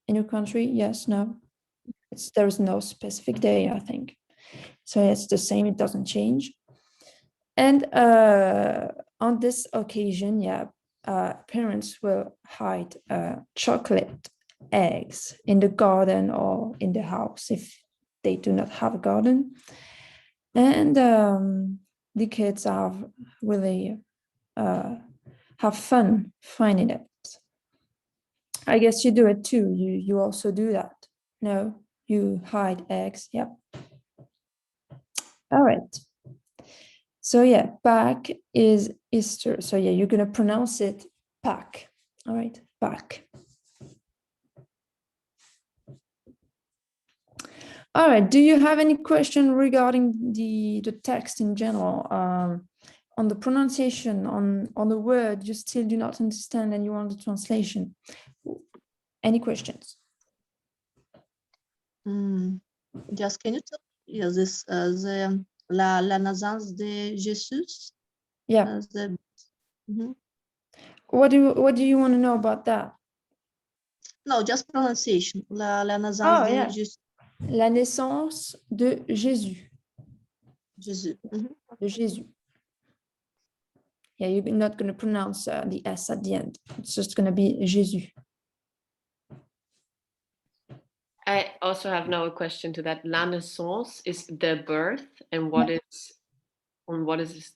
in your country. Yes, no, there is no specific day, I think. So it's the same, it doesn't change. And on this occasion, yeah, parents will hide chocolate eggs in the garden or in the house if they do not have a garden. And the kids have really have fun finding it. I guess you do it too. You also do that. No, you hide eggs. Yep. All right. So yeah, Pâques is Easter. So yeah, you're gonna pronounce it Pâques. All right, Pâques. All right. Do you have any question regarding the text in general? On the pronunciation, on the word you still do not understand and you want the translation? Any questions? Just can you tell me this la naissance de Jésus? Yeah. What do you want to know about that? No, just pronunciation. La naissance de Jésus. La naissance de Jésus. Jésus. De Jésus. Yeah, you're not going to pronounce the S at the end. It's just going to be Jésus. I also have now a question to that. La naissance is the birth, and what is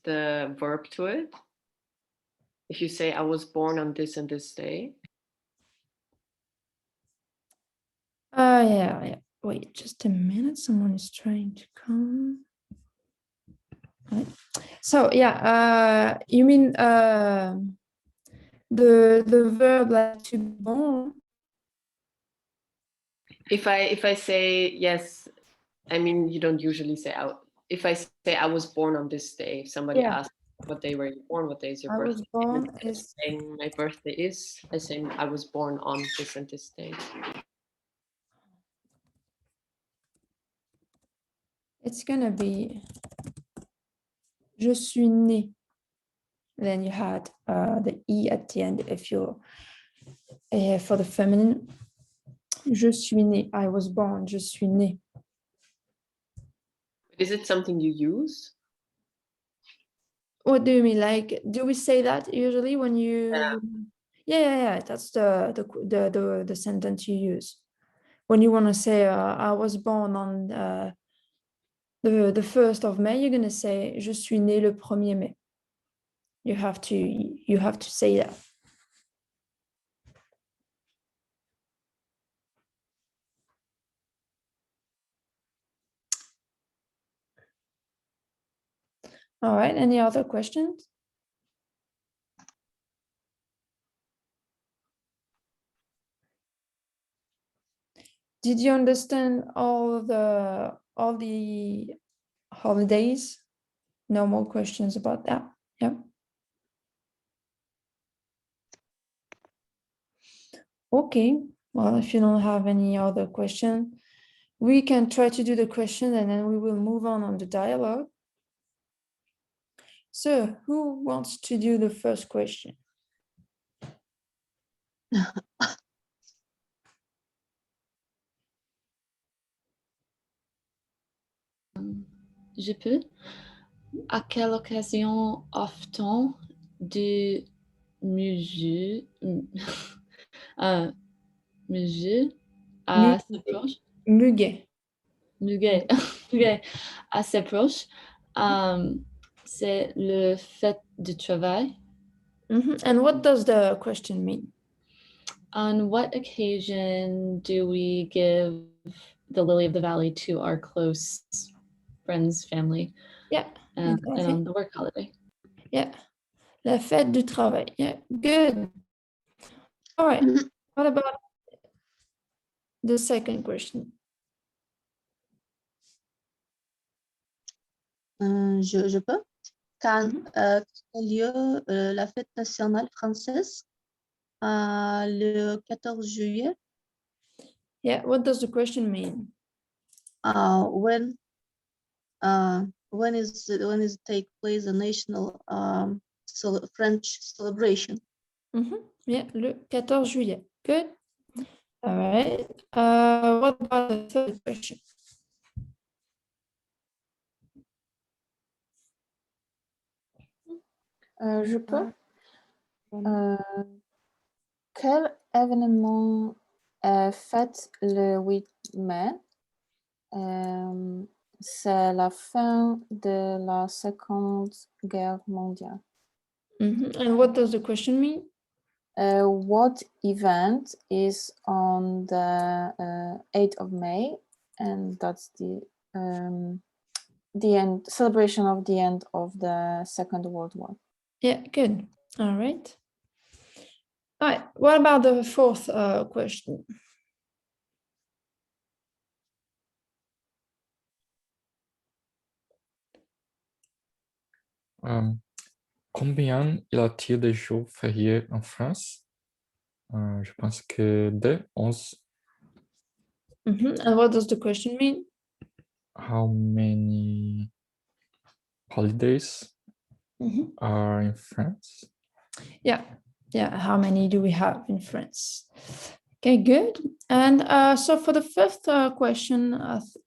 the verb to it? If you say I was born on this and this day. Yeah. Wait, just a minute. Someone is trying to come. Right. So yeah, you mean the verb like to be born? If I say yes, I mean you don't usually say out. If I say I was born on this day, if somebody asks what day were you born, what day is your birthday? I was born is saying my birthday is. I say I was born on this and this day. It's gonna be je suis né. Then you had the E at the end if you're for the feminine. Je suis né. I was born. Je suis né. Is it something you use? What do you mean? Like, do we say that usually when you? Yeah. That's the sentence you use when you want to say I was born on the 1st of May. You're gonna say je suis né le 1er mai. You have to say that. All right. Any other questions? Did you understand all the holidays? No more questions about that. Yeah. Okay. Well, if you don't have any other question, we can try to do the question and then we will move on the dialogue. So who wants to do the first question? Je peux. À quelle occasion offre-t-on du musée musée à ses proches? Muguet. Muguet. Muguet à ses proches. C'est le fête du travail. And what does the question mean? On what occasion do we give the lily of the valley to our close friends, family? Yeah, and exactly. on the work holiday. Yeah, la fête du travail. Yeah, good. All right. What about the second question? Je peux. Quand a lieu la fête nationale française le 14 juillet? Yeah, what does the question mean? When is take place a national French celebration? Yeah, le 14 juillet. Good. All right. What about the third question? Je peux. Quel événement est fait le 8 mai? C'est la fin de la Seconde Guerre mondiale. And what does the question mean? What event is on the 8th of May? And that's the end celebration of the end of the Second World War. Yeah, good. All right. All right. What about the fourth question? Combien y a-t-il de jours fériés en France? Je pense que 11. And what does the question mean? How many holidays are in France? Yeah. How many do we have in France? Okay, good. And so for the fifth question,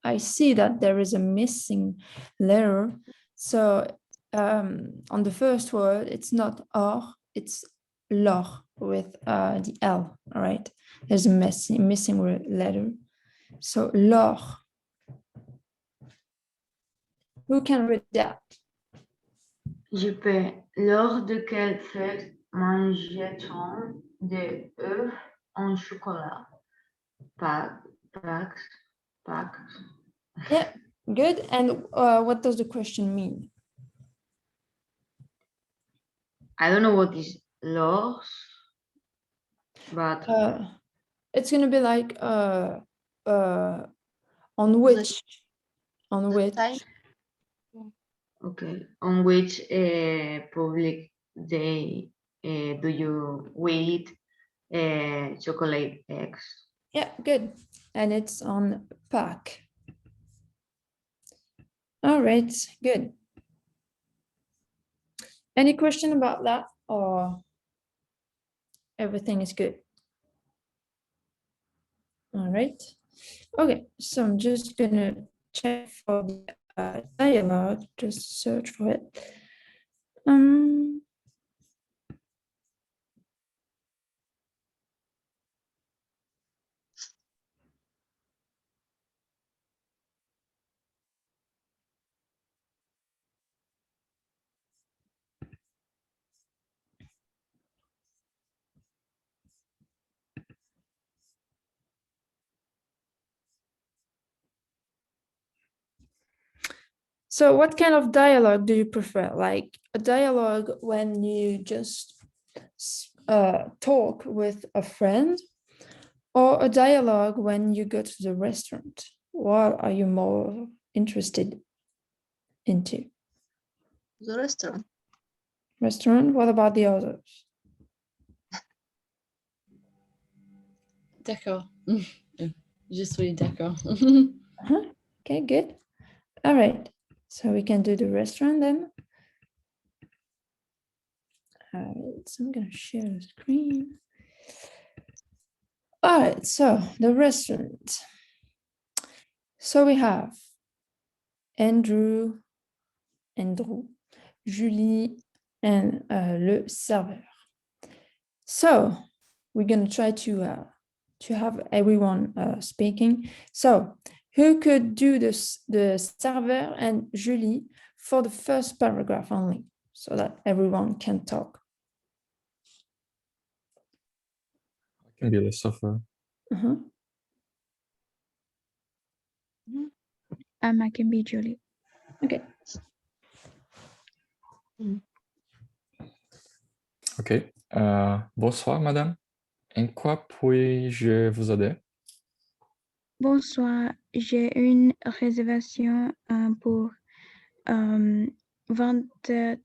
I see that there is a missing letter. So on the first word, it's not or, it's lor with the L, all right? There's a missing letter. So lor. Who can read that? Je peux. Lors de quelle fête mange-t-on des œufs en chocolat? Pâques. Yeah, good. And what does the question mean? I don't know what is lors, but it's gonna be like on which. Okay. On which public day do you eat chocolate eggs? Yeah, good. And it's on Pâques. All right, good. Any question about that, or everything is good? All right. Okay, so I'm just gonna check for the dialogue, just search for it. So what kind of dialogue do you prefer? Like a dialogue when you just talk with a friend, or a dialogue when you go to the restaurant? What are you more interested into? The restaurant. Restaurant, what about the others? D'accord. Je suis d'accord. Okay, good. All right, so we can do the restaurant then. So I'm gonna share the screen. All right, so the restaurant. So we have Andrew, Julie, and le serveur. So we're gonna try to have everyone speaking. So who could do this, the serveur and Julie, for the first paragraph only, so that everyone can talk? I can be the sufferer. I can be Julie. Okay. Ok. Bonsoir, madame. En quoi puis-je vous aider? Bonsoir, j'ai une réservation pour 27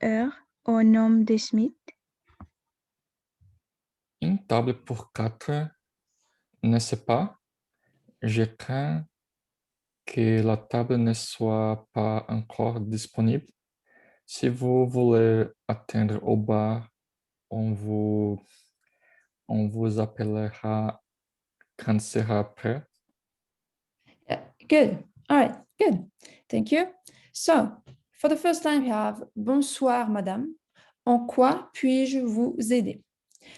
heures au nom de Smith. Une table pour 4, n'est-ce pas? Je crains que la table ne soit pas encore disponible. Si vous voulez attendre au bar, on vous appellera quand sera prêt. Yeah, good. All right, good. Thank you. So, for the first time, you have bonsoir, madame. En quoi puis-je vous aider?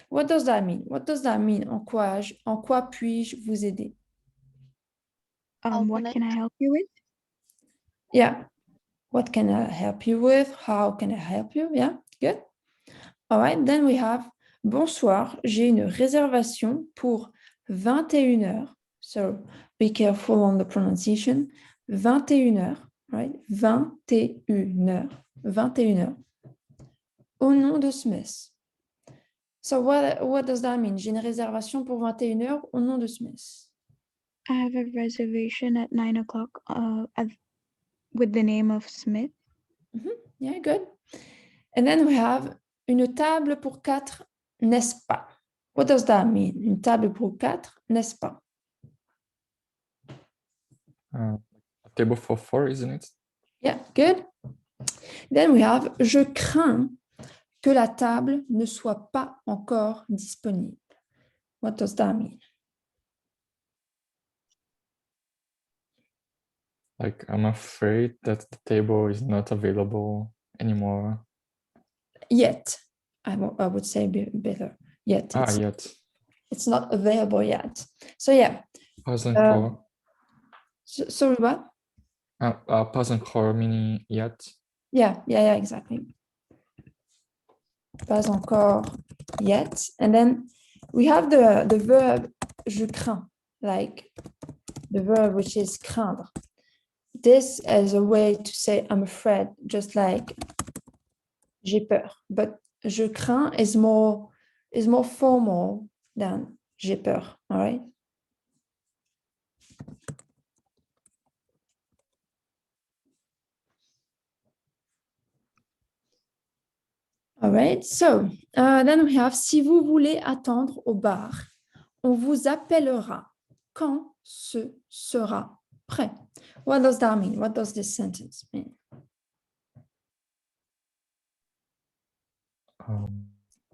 What does that mean? What does that mean? En quoi puis-je vous aider? What can I help you with? Yeah. What can I help you with? How can I help you? Yeah, good. All right, then we have bonsoir, j'ai une réservation pour 21 heures. So be careful on the pronunciation. 21 heures, right? 21 heures. 21 heures. Au nom de Smith. So what does that mean? J'ai une réservation pour 21 heures au nom de Smith. I have a reservation at 9 o'clock with the name of Smith. Yeah, good. And then we have une table pour 4, n'est-ce pas? What does that mean? Une table pour 4, n'est-ce pas? A table for 4, isn't it? Yeah, good. Then we have je crains que la table ne soit pas encore disponible. What does that mean? Like, I'm afraid that the table is not available anymore. Yet. I would say better. Yet. Yet. It's not available yet. So yeah. Pas encore. Sorry, what? Pas encore meaning yet. Yeah, exactly. Pas encore yet. And then we have the verb je crains, like the verb which is craindre. This is a way to say I'm afraid, just like j'ai peur. But je crains is more formal than j'ai peur. All right. All right. So then we have si vous voulez attendre au bar, on vous appellera quand ce sera prêt. What does that mean? What does this sentence mean?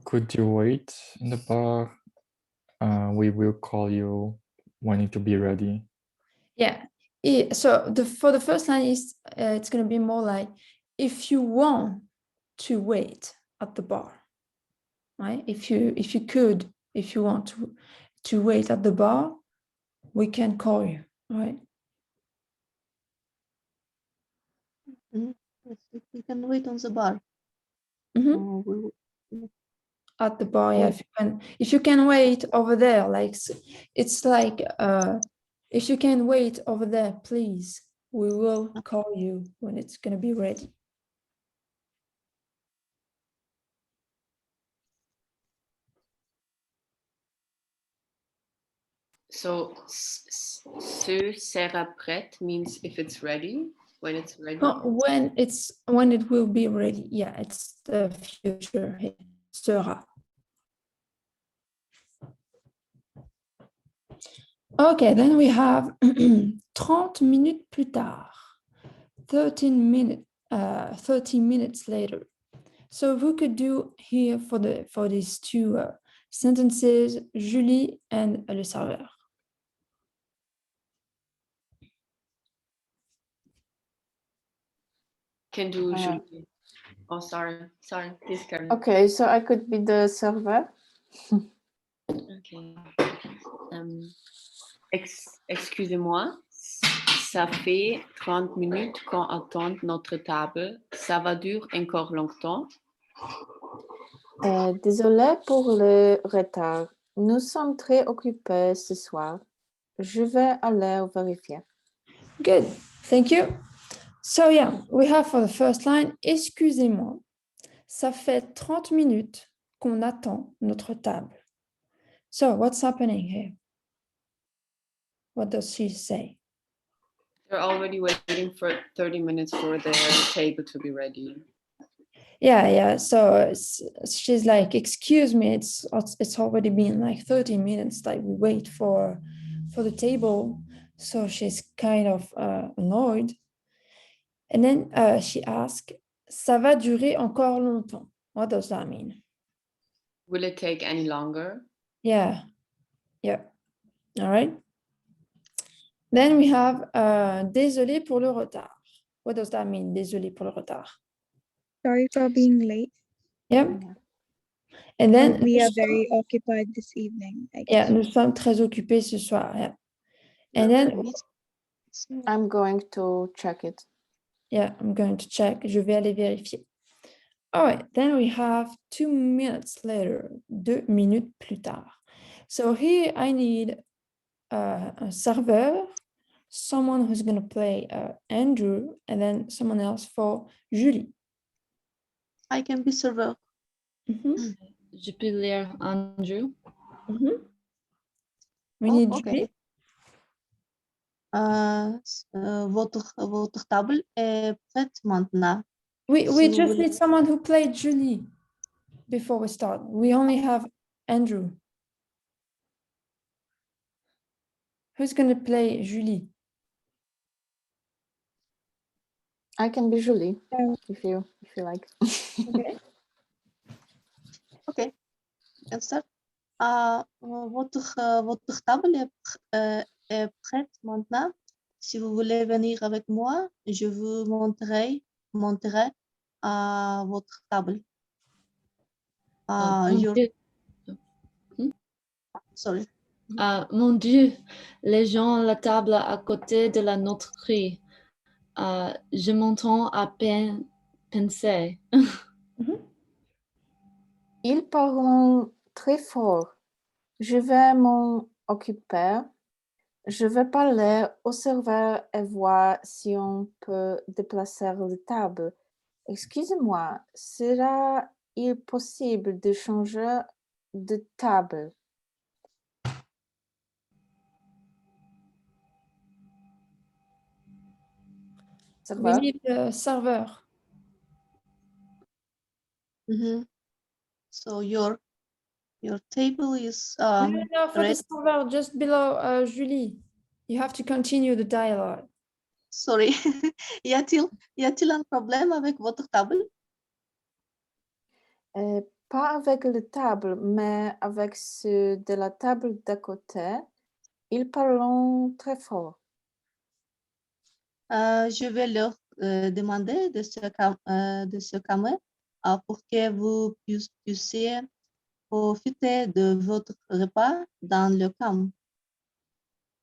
Could you wait in the bar? We will call you when it to be ready. Yeah, So for the first line is it's going to be more like, if you want to wait at the bar, right? If you want to wait at the bar, we can call you, right? Yes, we can wait on the bar. At the bar, yeah. If you can wait over there, like it's like if you can wait over there, please, we will call you when it's going to be ready. So ce sera prête means if it's ready, when it's ready. When it will be ready. Yeah, it's the future here. Sera. Okay, then we have 30 minutes plus tard. 30 minutes later. So who could do here for these two sentences, Julie and le serveur? Can do Julie. Oh, sorry, please carry. Okay, so I could be the server. Okay. Excusez-moi, ça fait 30 minutes qu'on attend notre table. Ça va durer encore longtemps? Désolé pour le retard. Nous sommes très occupés ce soir. Je vais aller vérifier. Good, thank you. So yeah, we have for the first line, excusez-moi, ça fait 30 minutes qu'on attend notre table. So what's happening here? What does she say? They're already waiting for 30 minutes for their table to be ready. Yeah. So she's like, excuse me, it's already been like 30 minutes that we wait for the table. So she's kind of annoyed. And then she asked, ça va durer encore longtemps. What does that mean? Will it take any longer? Yeah. All right. Then we have désolé pour le retard. What does that mean, désolé pour le retard? Sorry for being late. Yep. And then we are very occupied this evening, I guess. Yeah, nous sommes très occupés ce soir. Yeah. And then I'm going to check it. Yeah, I'm going to check. Je vais aller vérifier. All right, then we have 2 minutes later, 2 minutes plus tard. So here I need a serveur, someone who's going to play Andrew, and then someone else for Julie. I can be server. Je peux lire Andrew. We need okay. Julie. Votre table est prête maintenant. We just need someone who played Julie before we start. We only have Andrew. Who's going to play Julie? I can be Julie if you like. Okay. Okay. Can start. Votre table est prête maintenant. Si vous voulez venir avec moi, je vous montrerai votre table. Sorry. Mon Dieu, les gens à la table à côté de la nôtre crient. Je m'entends à peine penser. Ils parlent très fort. Je vais m'en occuper. Je vais parler au serveur et voir si on peut déplacer la table. Excusez-moi, sera-il possible de changer de table? We need a server. So your table is No, for the server, just below Julie. You have to continue the dialogue. Sorry. Y a-t-il un problème avec votre table? Pas avec la table, mais avec ceux de la table d'à côté. Ils parlent très fort. Je vais leur demander de se calmer pour que vous puissiez profiter de votre repas dans le calme.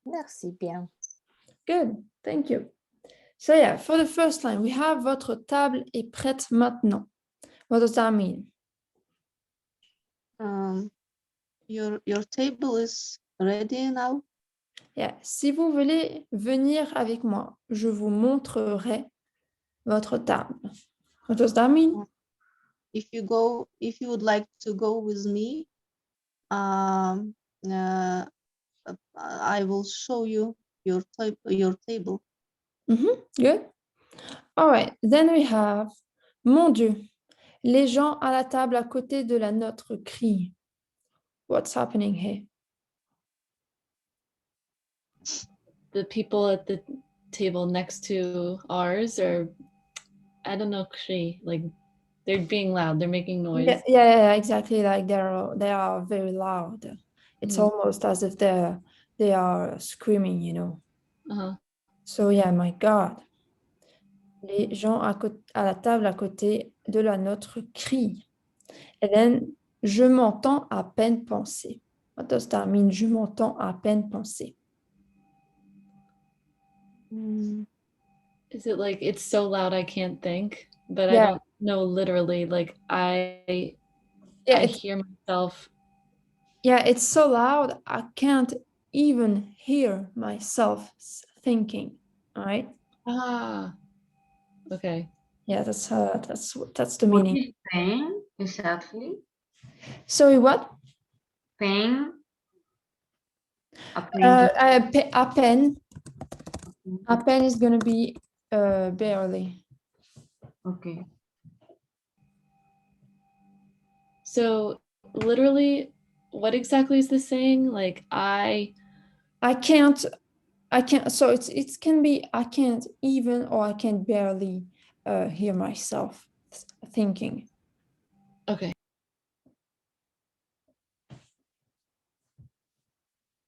Merci bien. Good, thank you. So yeah, for the first line, we have votre table est prête maintenant. What does that mean? Your table is ready now. Yeah. Si vous voulez venir avec moi, je vous montrerai votre table. What does that mean? If you would like to go with me, I will show you your table. Good. All right. Then we have mon Dieu. Les gens à la table à côté de la nôtre crient. What's happening here? The people at the table next to ours are, I don't know, like they're being loud, they're making noise. Yeah, exactly. Like they are very loud. It's almost as if they are screaming, you know. Uh-huh. So yeah, my God. Les gens à la table à côté de la nôtre crient. And then, je m'entends à peine penser. What does that mean? Je m'entends à peine penser. Is it like it's so loud I can't think? But Yeah. I don't know literally. Like I hear myself. Yeah, it's so loud I can't even hear myself thinking. All right. Ah. Okay. Yeah, that's the What meaning. is pain exactly? Sorry, what? Pain. A pain. À peine. À peine is gonna be barely. Okay. So literally, what exactly is this saying? Like I can't. So it can be I can't even or I can barely hear myself thinking. Okay.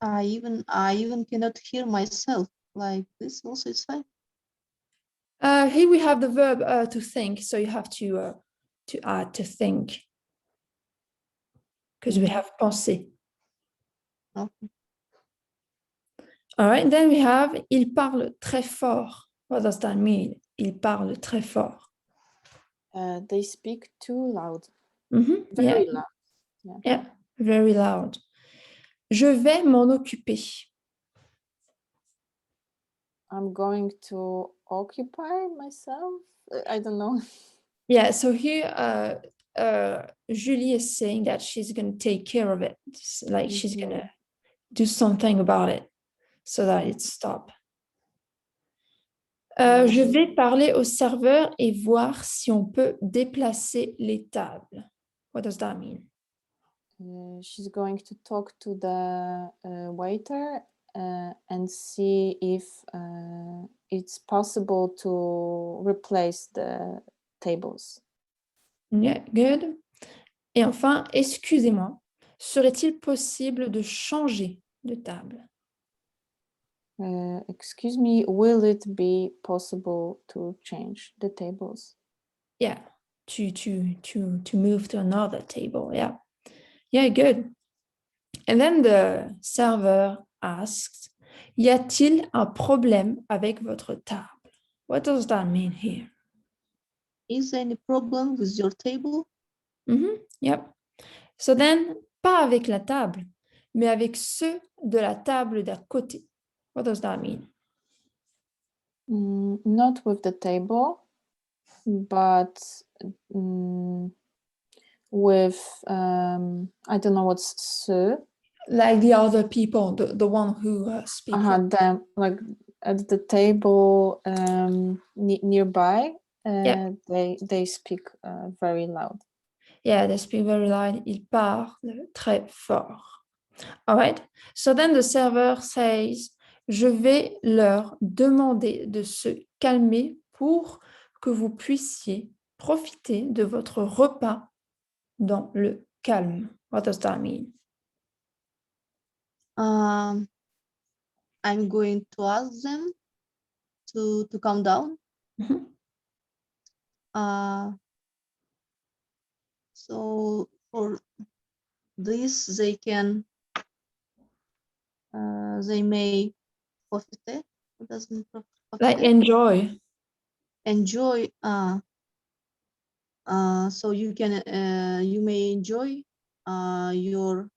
I even cannot hear myself. Like this also is fine. Here we have the verb to think, so you have to add to think because we have penser. Okay. All right, then we have il parle très fort. What does that mean? Il parle très fort. They speak too loud. Very loud. Yeah, very loud. Je vais m'en occuper. I'm going to occupy myself. I don't know. Yeah, so here Julie is saying that she's going to take care of it. Like she's going to do something about it so that it stops. Je vais parler au serveur et voir si on peut déplacer les tables. What does that mean? She's going to talk to the waiter and see if it's possible to replace the tables. Yeah, good. Et enfin, excusez-moi, serait-il possible de changer de table? Excuse me, will it be possible to change the tables? Yeah, to move to another table. Yeah, good. And then the server asks, y a-t-il un problème avec votre table? What does that mean here? Is there any problem with your table? Yep. So then, pas avec la table, mais avec ceux de la table d'à côté. What does that mean? Not with the table, but with, I don't know what's ceux. Like the other people, the one who speak. Them, like at the table nearby, they speak very loud. Yeah, they speak very loud. Ils parlent très fort. All right. So then the server says, je vais leur demander de se calmer pour que vous puissiez profiter de votre repas dans le calme. What does that mean? I'm going to ask them to calm down. Mhm. So for this, they can they may profiter. What does mean Like profiter? enjoy. Enjoy. So you can you may enjoy your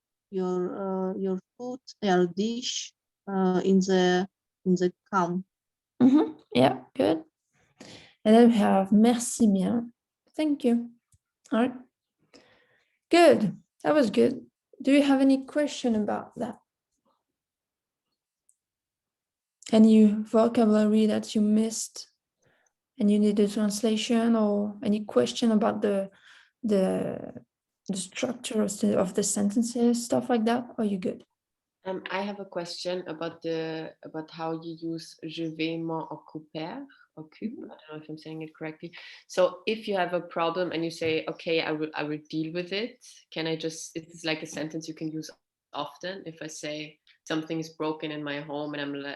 food, your dish in the calm. Yeah, good. And then we have merci bien. Thank you. All right. Good. That was good. Do you have any question about that? Any vocabulary that you missed and you need a translation, or any question about the structure of the sentences, stuff like that? Are you good? I have a question about how you use je vais m'en occuper. Occupe. I don't know if I'm saying it correctly. So if you have a problem and you say, okay, I will deal with it, can I just, it's like a sentence you can use often. If I say something is broken in my home and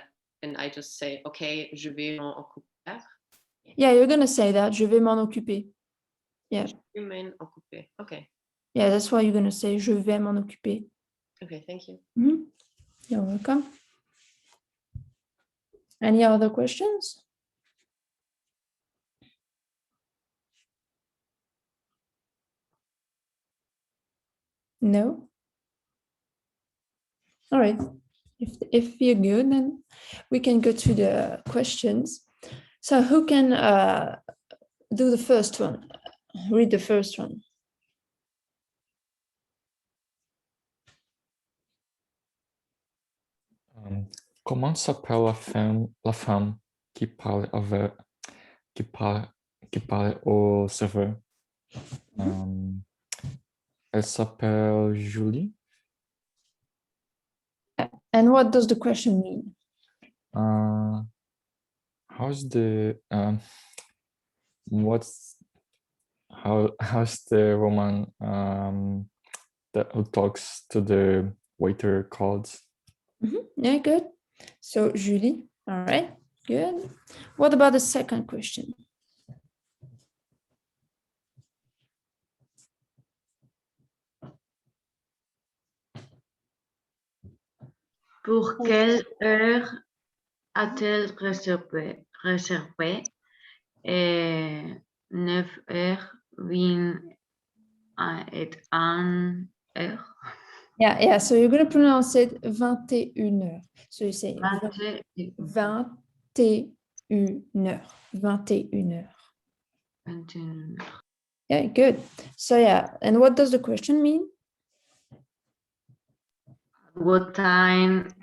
I just say, okay, je vais m'en occuper. Yeah, you're gonna say that. Je vais m'en occuper. Yeah. Je vais m'en occuper. Okay. Yeah, that's why you're gonna say je vais m'en occuper. Okay, thank you. You're welcome. Any other questions? No? All right. If you're good, then we can go to the questions. So who can do the first one? Read the first one. Comment s'appelle la femme qui parle qui parle au serveur? Elle s'appelle Julie. And what does the question mean? How's the how's the woman that who talks to the waiter called? Yeah, good. So Julie, all right, good. What about the second question? Pour quelle heure a-t-elle réservé? 9h21h. Yeah. So you're going to pronounce it 21h. So you say 21h. 21h. Yeah, good. So yeah, and what does the question mean? What time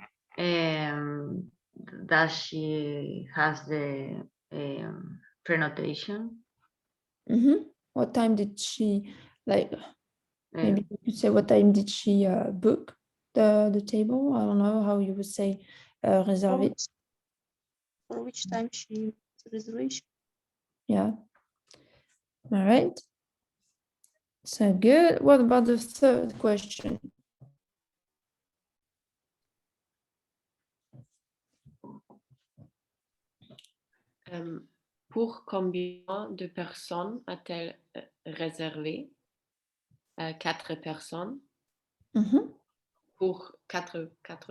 does she has the prenotation? What time did she, like, maybe you could say what time did she book the table? I don't know how you would say réserver. For which time she the reservation? Yeah. All right. So good. What about the third question? Pour combien de personnes a-t-elle réservé? 4 personnes. Pour 4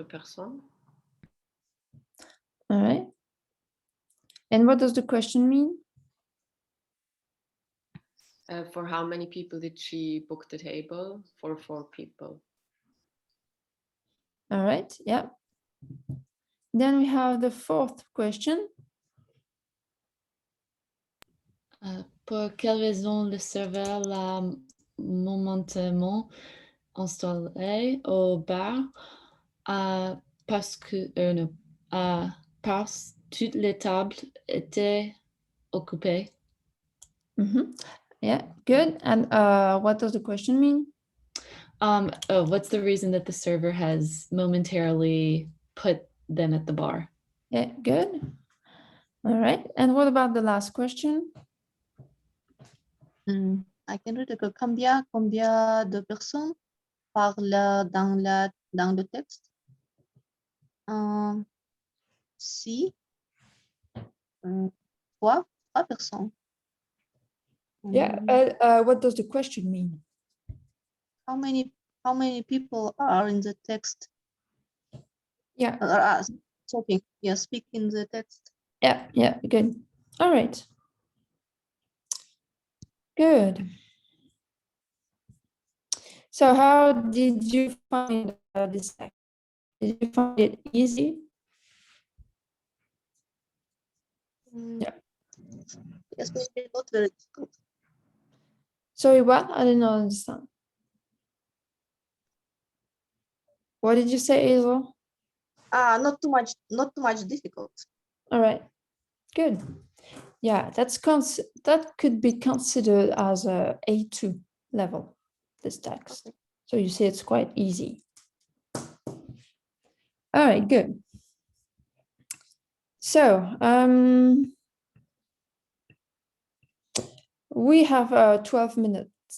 personnes. All right. And what does the question mean? For how many people did she book the table? For 4 people. All right. Yeah. Then we have the fourth question. Pour quelle raison le serveur l'a momentanément installé au bar? Parce que toutes les tables étaient occupées. Yeah, good. And what does the question mean? What's the reason that the server has momentarily put them at the bar? Yeah, good. All right. And what about the last question? I can read que combien de personnes parlent dans le texte? Si Trois personnes. Yeah. What does the question mean? How many people are in the text? Yeah. Talking. Yeah, speak in the text. Yeah. Yeah. Good. All right. Good. So how did you find this text? Did you find it easy? Yeah. Yes, maybe not very difficult. Sorry, what? I didn't understand. What did you say, Hazel? Not too much difficult. All right, good. Yeah, that could be considered as a A2 level, this text. Okay. So you see it's quite easy. All right, good. So we have 12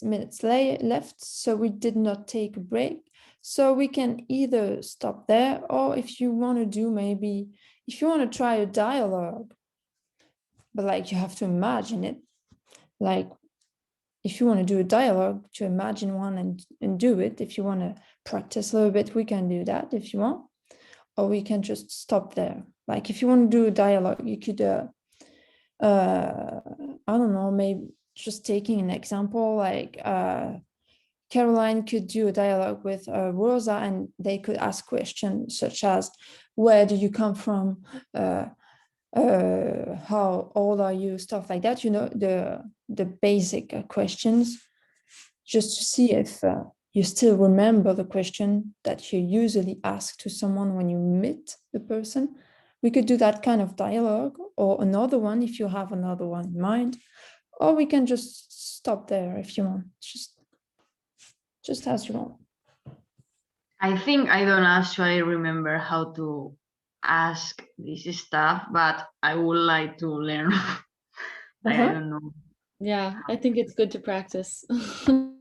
minutes left, so we did not take a break. So we can either stop there, or if you want to do maybe, if you want to try a dialogue, but like you have to imagine it. Like if you want to do a dialogue, to imagine one and do it. If you want to practice a little bit, we can do that if you want, or we can just stop there. Like if you want to do a dialogue, you could, I don't know, maybe just taking an example, like Caroline could do a dialogue with Rosa, and they could ask questions such as, where do you come from? How old are you? Stuff like that, you know, the basic questions, just to see if you still remember the question that you usually ask to someone when you meet the person. We could do that kind of dialogue, or another one if you have another one in mind, or we can just stop there if you want, just as you want. I think I don't actually remember how to ask this stuff, but I would like to learn. I don't know. Yeah, I think it's good to practice. All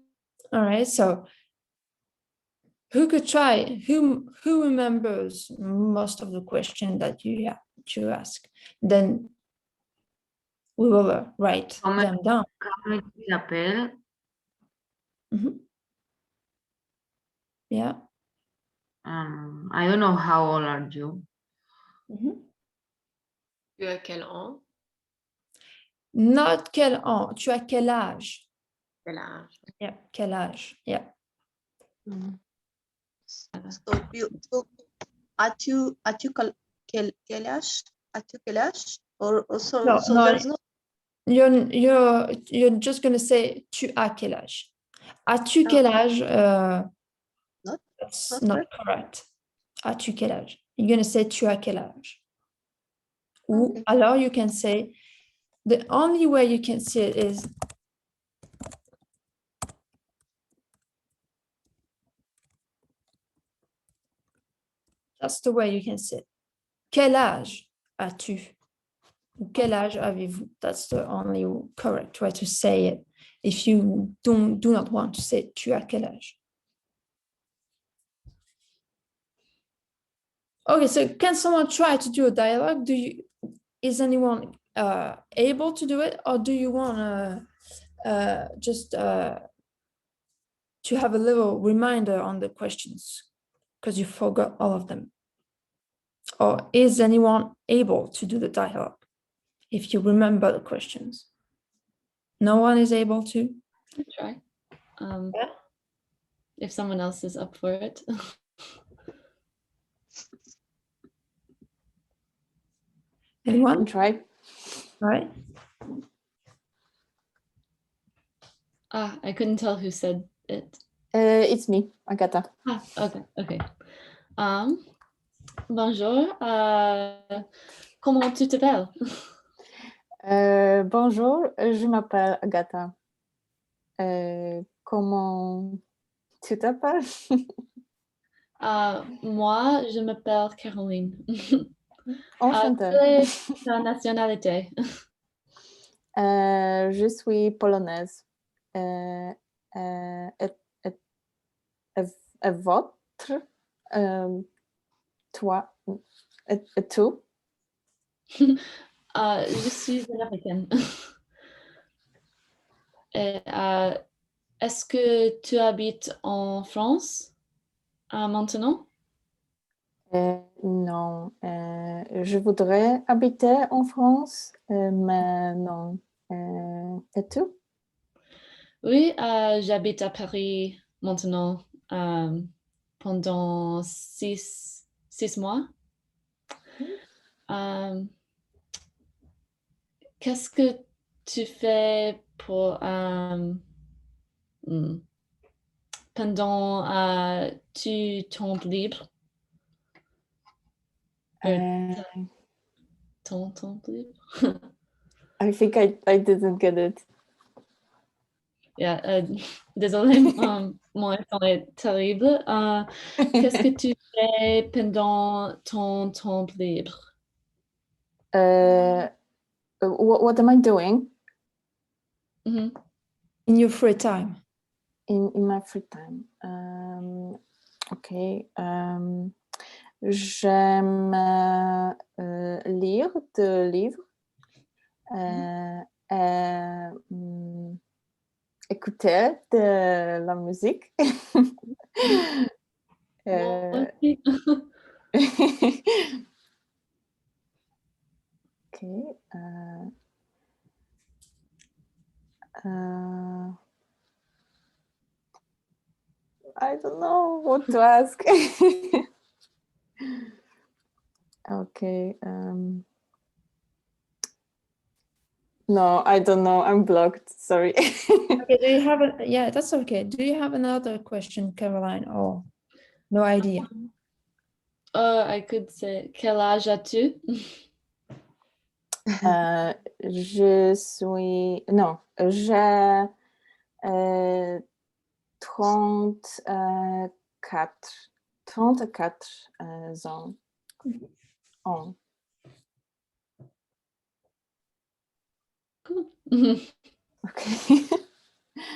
right, so who could try? Who remembers most of the question that you ask? Then we will write them down. Comment s'appelle? Yeah. I don't know how old are you. Tu as quel an? Not quel an. Tu as quel âge? Quel âge? Yeah, quel âge? Yeah. So as-tu quel âge? As-tu quel âge? Or so, No, so no, there's no. you're just gonna say tu as quel âge. As-tu quel âge? That's not correct. As-tu quel âge? You're gonna say tu as quel âge. Ou alors you can say, the only way you can say it is that's the way you can say it. Quel âge as-tu? Quel âge avez-vous? That's the only correct way to say it if you do not want to say tu as quel âge. Okay, so can someone try to do a dialogue? Is anyone able to do it, or do you want to just to have a little reminder on the questions because you forgot all of them? Or is anyone able to do the dialogue if you remember the questions? No one is able to? I'll try. If someone else is up for it. Anyone? Try. All right. I couldn't tell who said it. It's me, Agatha. Okay. Bonjour. Comment tu t'appelles? Bonjour, je m'appelle Agatha. Comment tu t'appelles? Moi, je m'appelle Caroline. Enchantée. Ta nationalité? Je suis polonaise. Et votre? Toi? Et tu? Je suis américaine. Et, est-ce que tu habites en France maintenant? Non, je voudrais habiter en France, mais non. Et tu? Oui, j'habite à Paris maintenant pendant 6 mois. Qu'est-ce que tu fais pour pendant tu temps libre? Ton temps libre? I think I didn't get it. Yeah, désolée, mon accent est terrible. Qu'est-ce que tu fais pendant ton temps libre? What am I doing In your free time? in my free time? Ok. J'aime lire des livres. Écouter de la musique. Ok. I don't know what to ask. Okay. No, I don't know. I'm blocked. Sorry. Okay, do you have yeah, that's okay. Do you have another question, Caroline, or no idea? I could say, quel âge as-tu? Je suis... Non, j'ai 34 ans. Cool. Okay.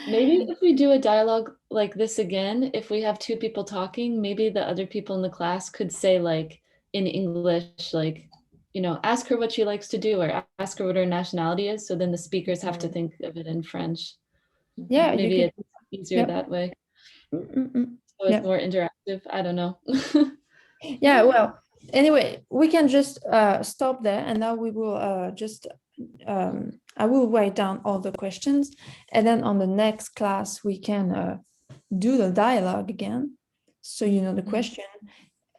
Maybe if we do a dialogue like this again, if we have two people talking, maybe the other people in the class could say like in English, like, you know, ask her what she likes to do or ask her what her nationality is. So then the speakers have to think of it in French. Yeah, maybe it's easier yep. that way. So it's Yep. more interactive. I don't know. Yeah, well, anyway, we can just stop there, and now we will just I will write down all the questions, and then on the next class we can do the dialogue again, so you know the question.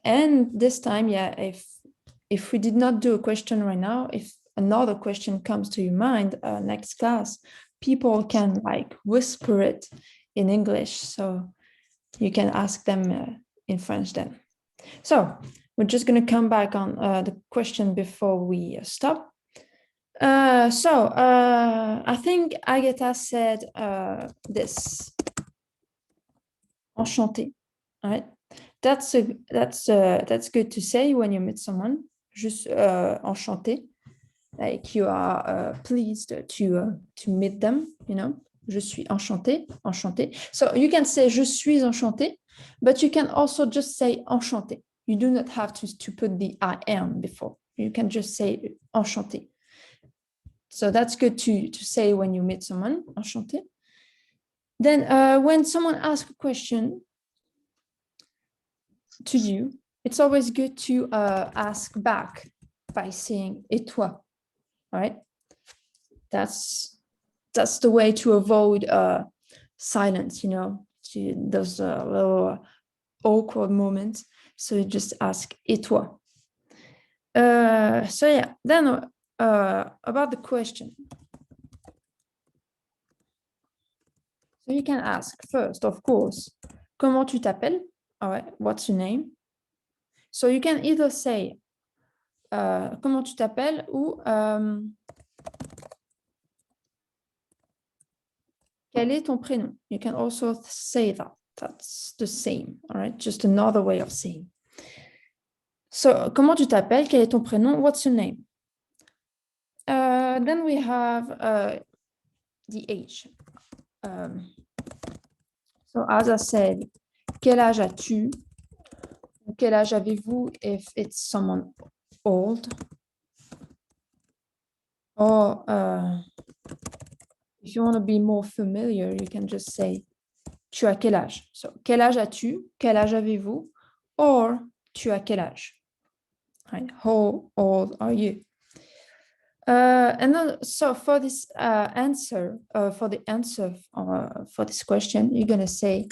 And this time, yeah, if we did not do a question right now, if another question comes to your mind next class, people can like whisper it in English, so you can ask them in French then. So we're just going to come back on the question before we stop. I think Agatha said this. Enchanté, right? That's good to say when you meet someone. Juste enchanté, like you are pleased to meet them. You know, je suis enchanté, enchanté. So you can say je suis enchanté, but you can also just say enchanté. You do not have to put the I am before. You can just say enchanté. So that's good to say when you meet someone, enchanté. Then when someone asks a question to you, it's always good to ask back by saying et toi, right? That's the way to avoid silence, you know, those little awkward moments. So you just ask et toi. So yeah, then about the question. So you can ask first, of course, comment tu t'appelles? All right, what's your name? So you can either say comment tu t'appelles ou quel est ton prénom? You can also say that. That's the same, all right? Just another way of saying. So, comment tu t'appelles? Quel est ton prénom? What's your name? Then we have the age. So, as I said, quel âge as-tu? Quel âge avez-vous if it's someone old? Or if you want to be more familiar, you can just say tu as quel âge? So, quel âge as-tu? Quel âge avez-vous? Or, tu as quel âge? Right? How old are you? And then, so for this answer, for this question, you're going to say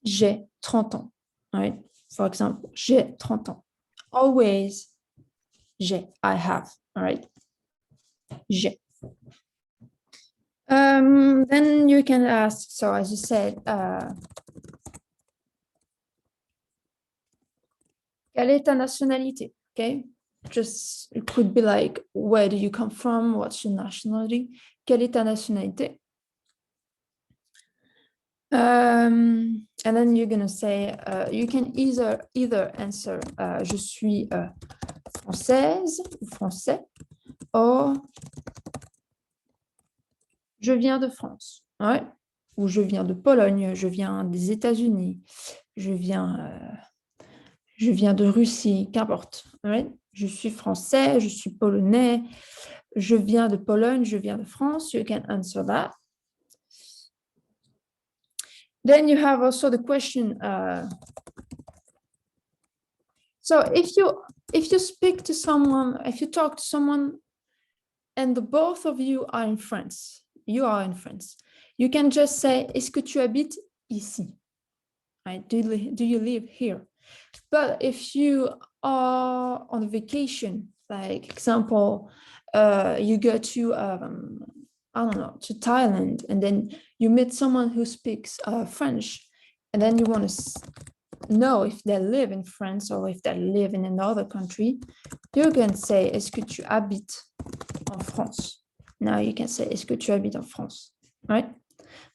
j'ai 30 ans. Right? For example, j'ai 30 ans. Always j'ai, I have. All right? J'ai. Then you can ask, so as you said, quelle est ta nationalité? Okay, just it could be like, where do you come from? What's your nationality? Quelle est ta nationalité? And then you're gonna say, you can either answer, je suis française ou français, or je viens de France, ouais, ou je viens de Pologne, je viens des États-Unis, je viens de Russie, qu'importe. Right? Je suis français, je suis polonais, je viens de Pologne, je viens de France. You can answer that. Then you have also the question. So if you speak to someone, if you talk to someone, and the both of you are in France, you are in France, you can just say, est-ce que tu habites ici? Right? Do you live here? But if you are on vacation, like example, you go to I don't know, to Thailand, and then you meet someone who speaks French, and then you want to know if they live in France or if they live in another country, you can say, est-ce que tu habites en France? Now you can say, est-ce que tu habites en France? Right?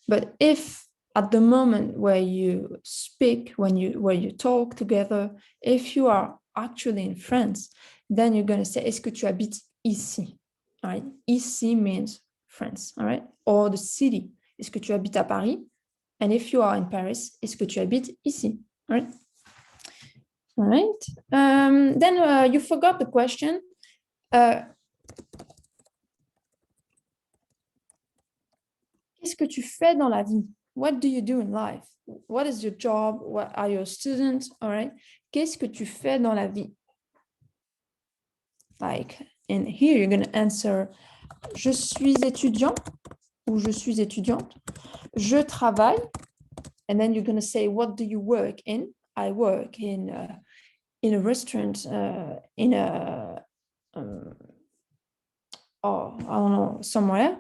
But if at the moment where you speak, where you talk together, if you are actually in France, then you're going to say, est-ce que tu habites ici? All right? Ici means France, all right? Or the city, est-ce que tu habites à Paris? And if you are in Paris, est-ce que tu habites ici? All right? All right. Then you forgot the question. Qu'est-ce que tu fais dans la vie? What do you do in life? What is your job? What are your students? All right. Qu'est-ce que tu fais dans la vie? Like, and here you're going to answer, je suis étudiant ou je suis étudiante. Je travaille. And then you're going to say, what do you work in? I work in a restaurant, in a, oh, I don't know, somewhere.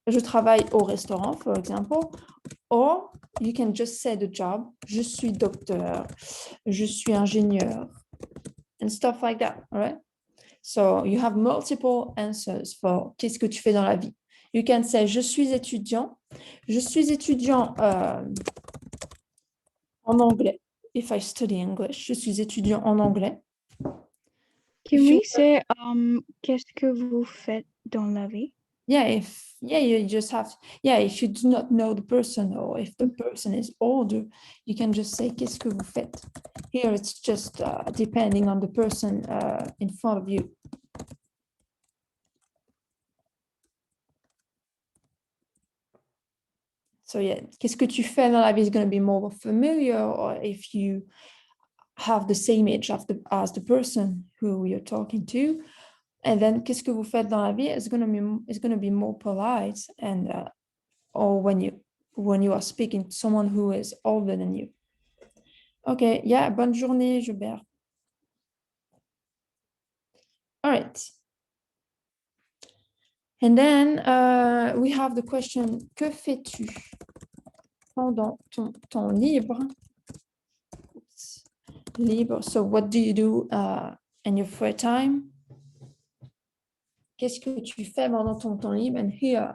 Je travaille au restaurant, for example. Or you can just say the job. Je suis docteur. Je suis ingénieur. And stuff like that, all right? So you have multiple answers for qu'est-ce que tu fais dans la vie. You can say, je suis étudiant. Je suis étudiant en anglais. If I study English, je suis étudiant en anglais. Can we say, qu'est-ce que vous faites dans la vie? You just have, if you do not know the person or if the person is older, you can just say, qu'est-ce que vous faites? Here it's just depending on the person in front of you. So qu'est-ce que tu fais dans la vie is going to be more familiar, or if you have the same age as the person who you're talking to. And then, qu'est-ce que vous faites dans la vie is going to be more polite, and or when you are speaking to someone who is older than you. Okay, bonne journée, Joubert. All right. And then we have the question, que fais-tu pendant ton temps libre? Libre, so what do you do in your free time? Qu'est-ce que tu fais pendant ton temps libre? And here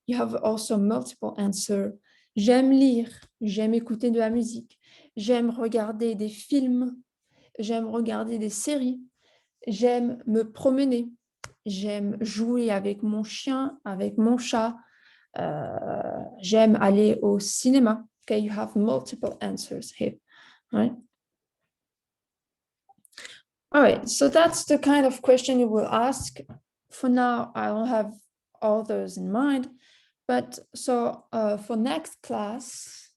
you have also multiple answers. J'aime lire, j'aime écouter de la musique, j'aime regarder des films, j'aime regarder des séries, j'aime me promener, j'aime jouer avec mon chien, avec mon chat, j'aime aller au cinéma. Okay, you have multiple answers here, right? All right, so that's the kind of question you will ask. For now, I don't have all those in mind, but so for next class,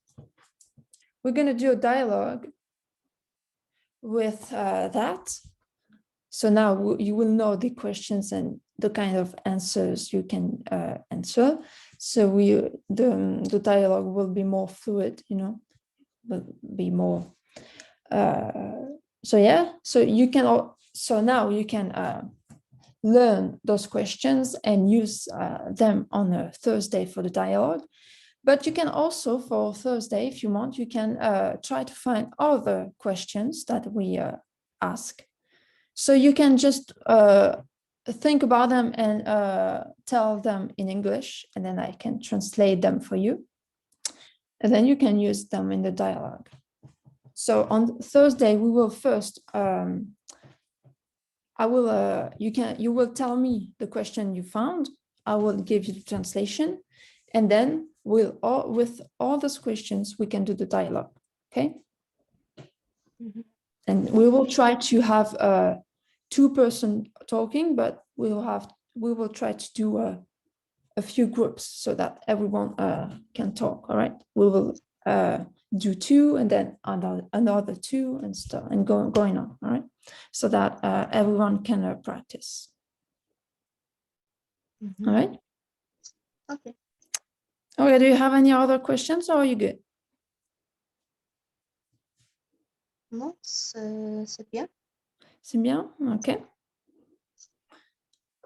we're going to do a dialogue with that. So now you will know the questions and the kind of answers you can answer. So the dialogue will be more fluid, you know, will be more. So yeah, so you can so now you can learn those questions and use them on a Thursday for the dialogue. But you can also, for Thursday, if you want, you can try to find other questions that we ask. So you can just think about them and tell them in English, and then I can translate them for you. And then you can use them in the dialogue. So on Thursday, we will first, you will tell me the question you found. I will give you the translation, and then with all those questions, we can do the dialogue, okay? Mhm. And we will try to have a 2-person talking, but we will try to do a few groups so that everyone can talk, all right? We will do 2 and then another 2 and stuff, and going on, all right? So that everyone can practice. All right? Okay. Okay, do you have any other questions or are you good? Non, c'est bien. C'est bien? Okay.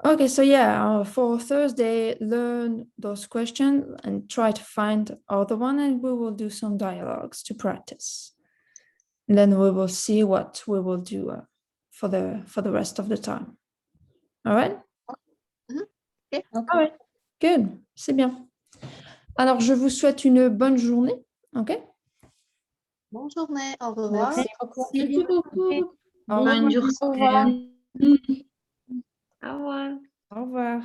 Okay, so yeah, for Thursday, learn those questions and try to find other one, and we will do some dialogues to practice. And then we will see what we will do for the rest of the time. All right? Okay. All right. Good. C'est bien. Alors, je vous souhaite une bonne journée. OK? Bonne journée. Au revoir. Merci beaucoup. Merci beaucoup. Au revoir. Bonne journée. Au revoir. Au revoir.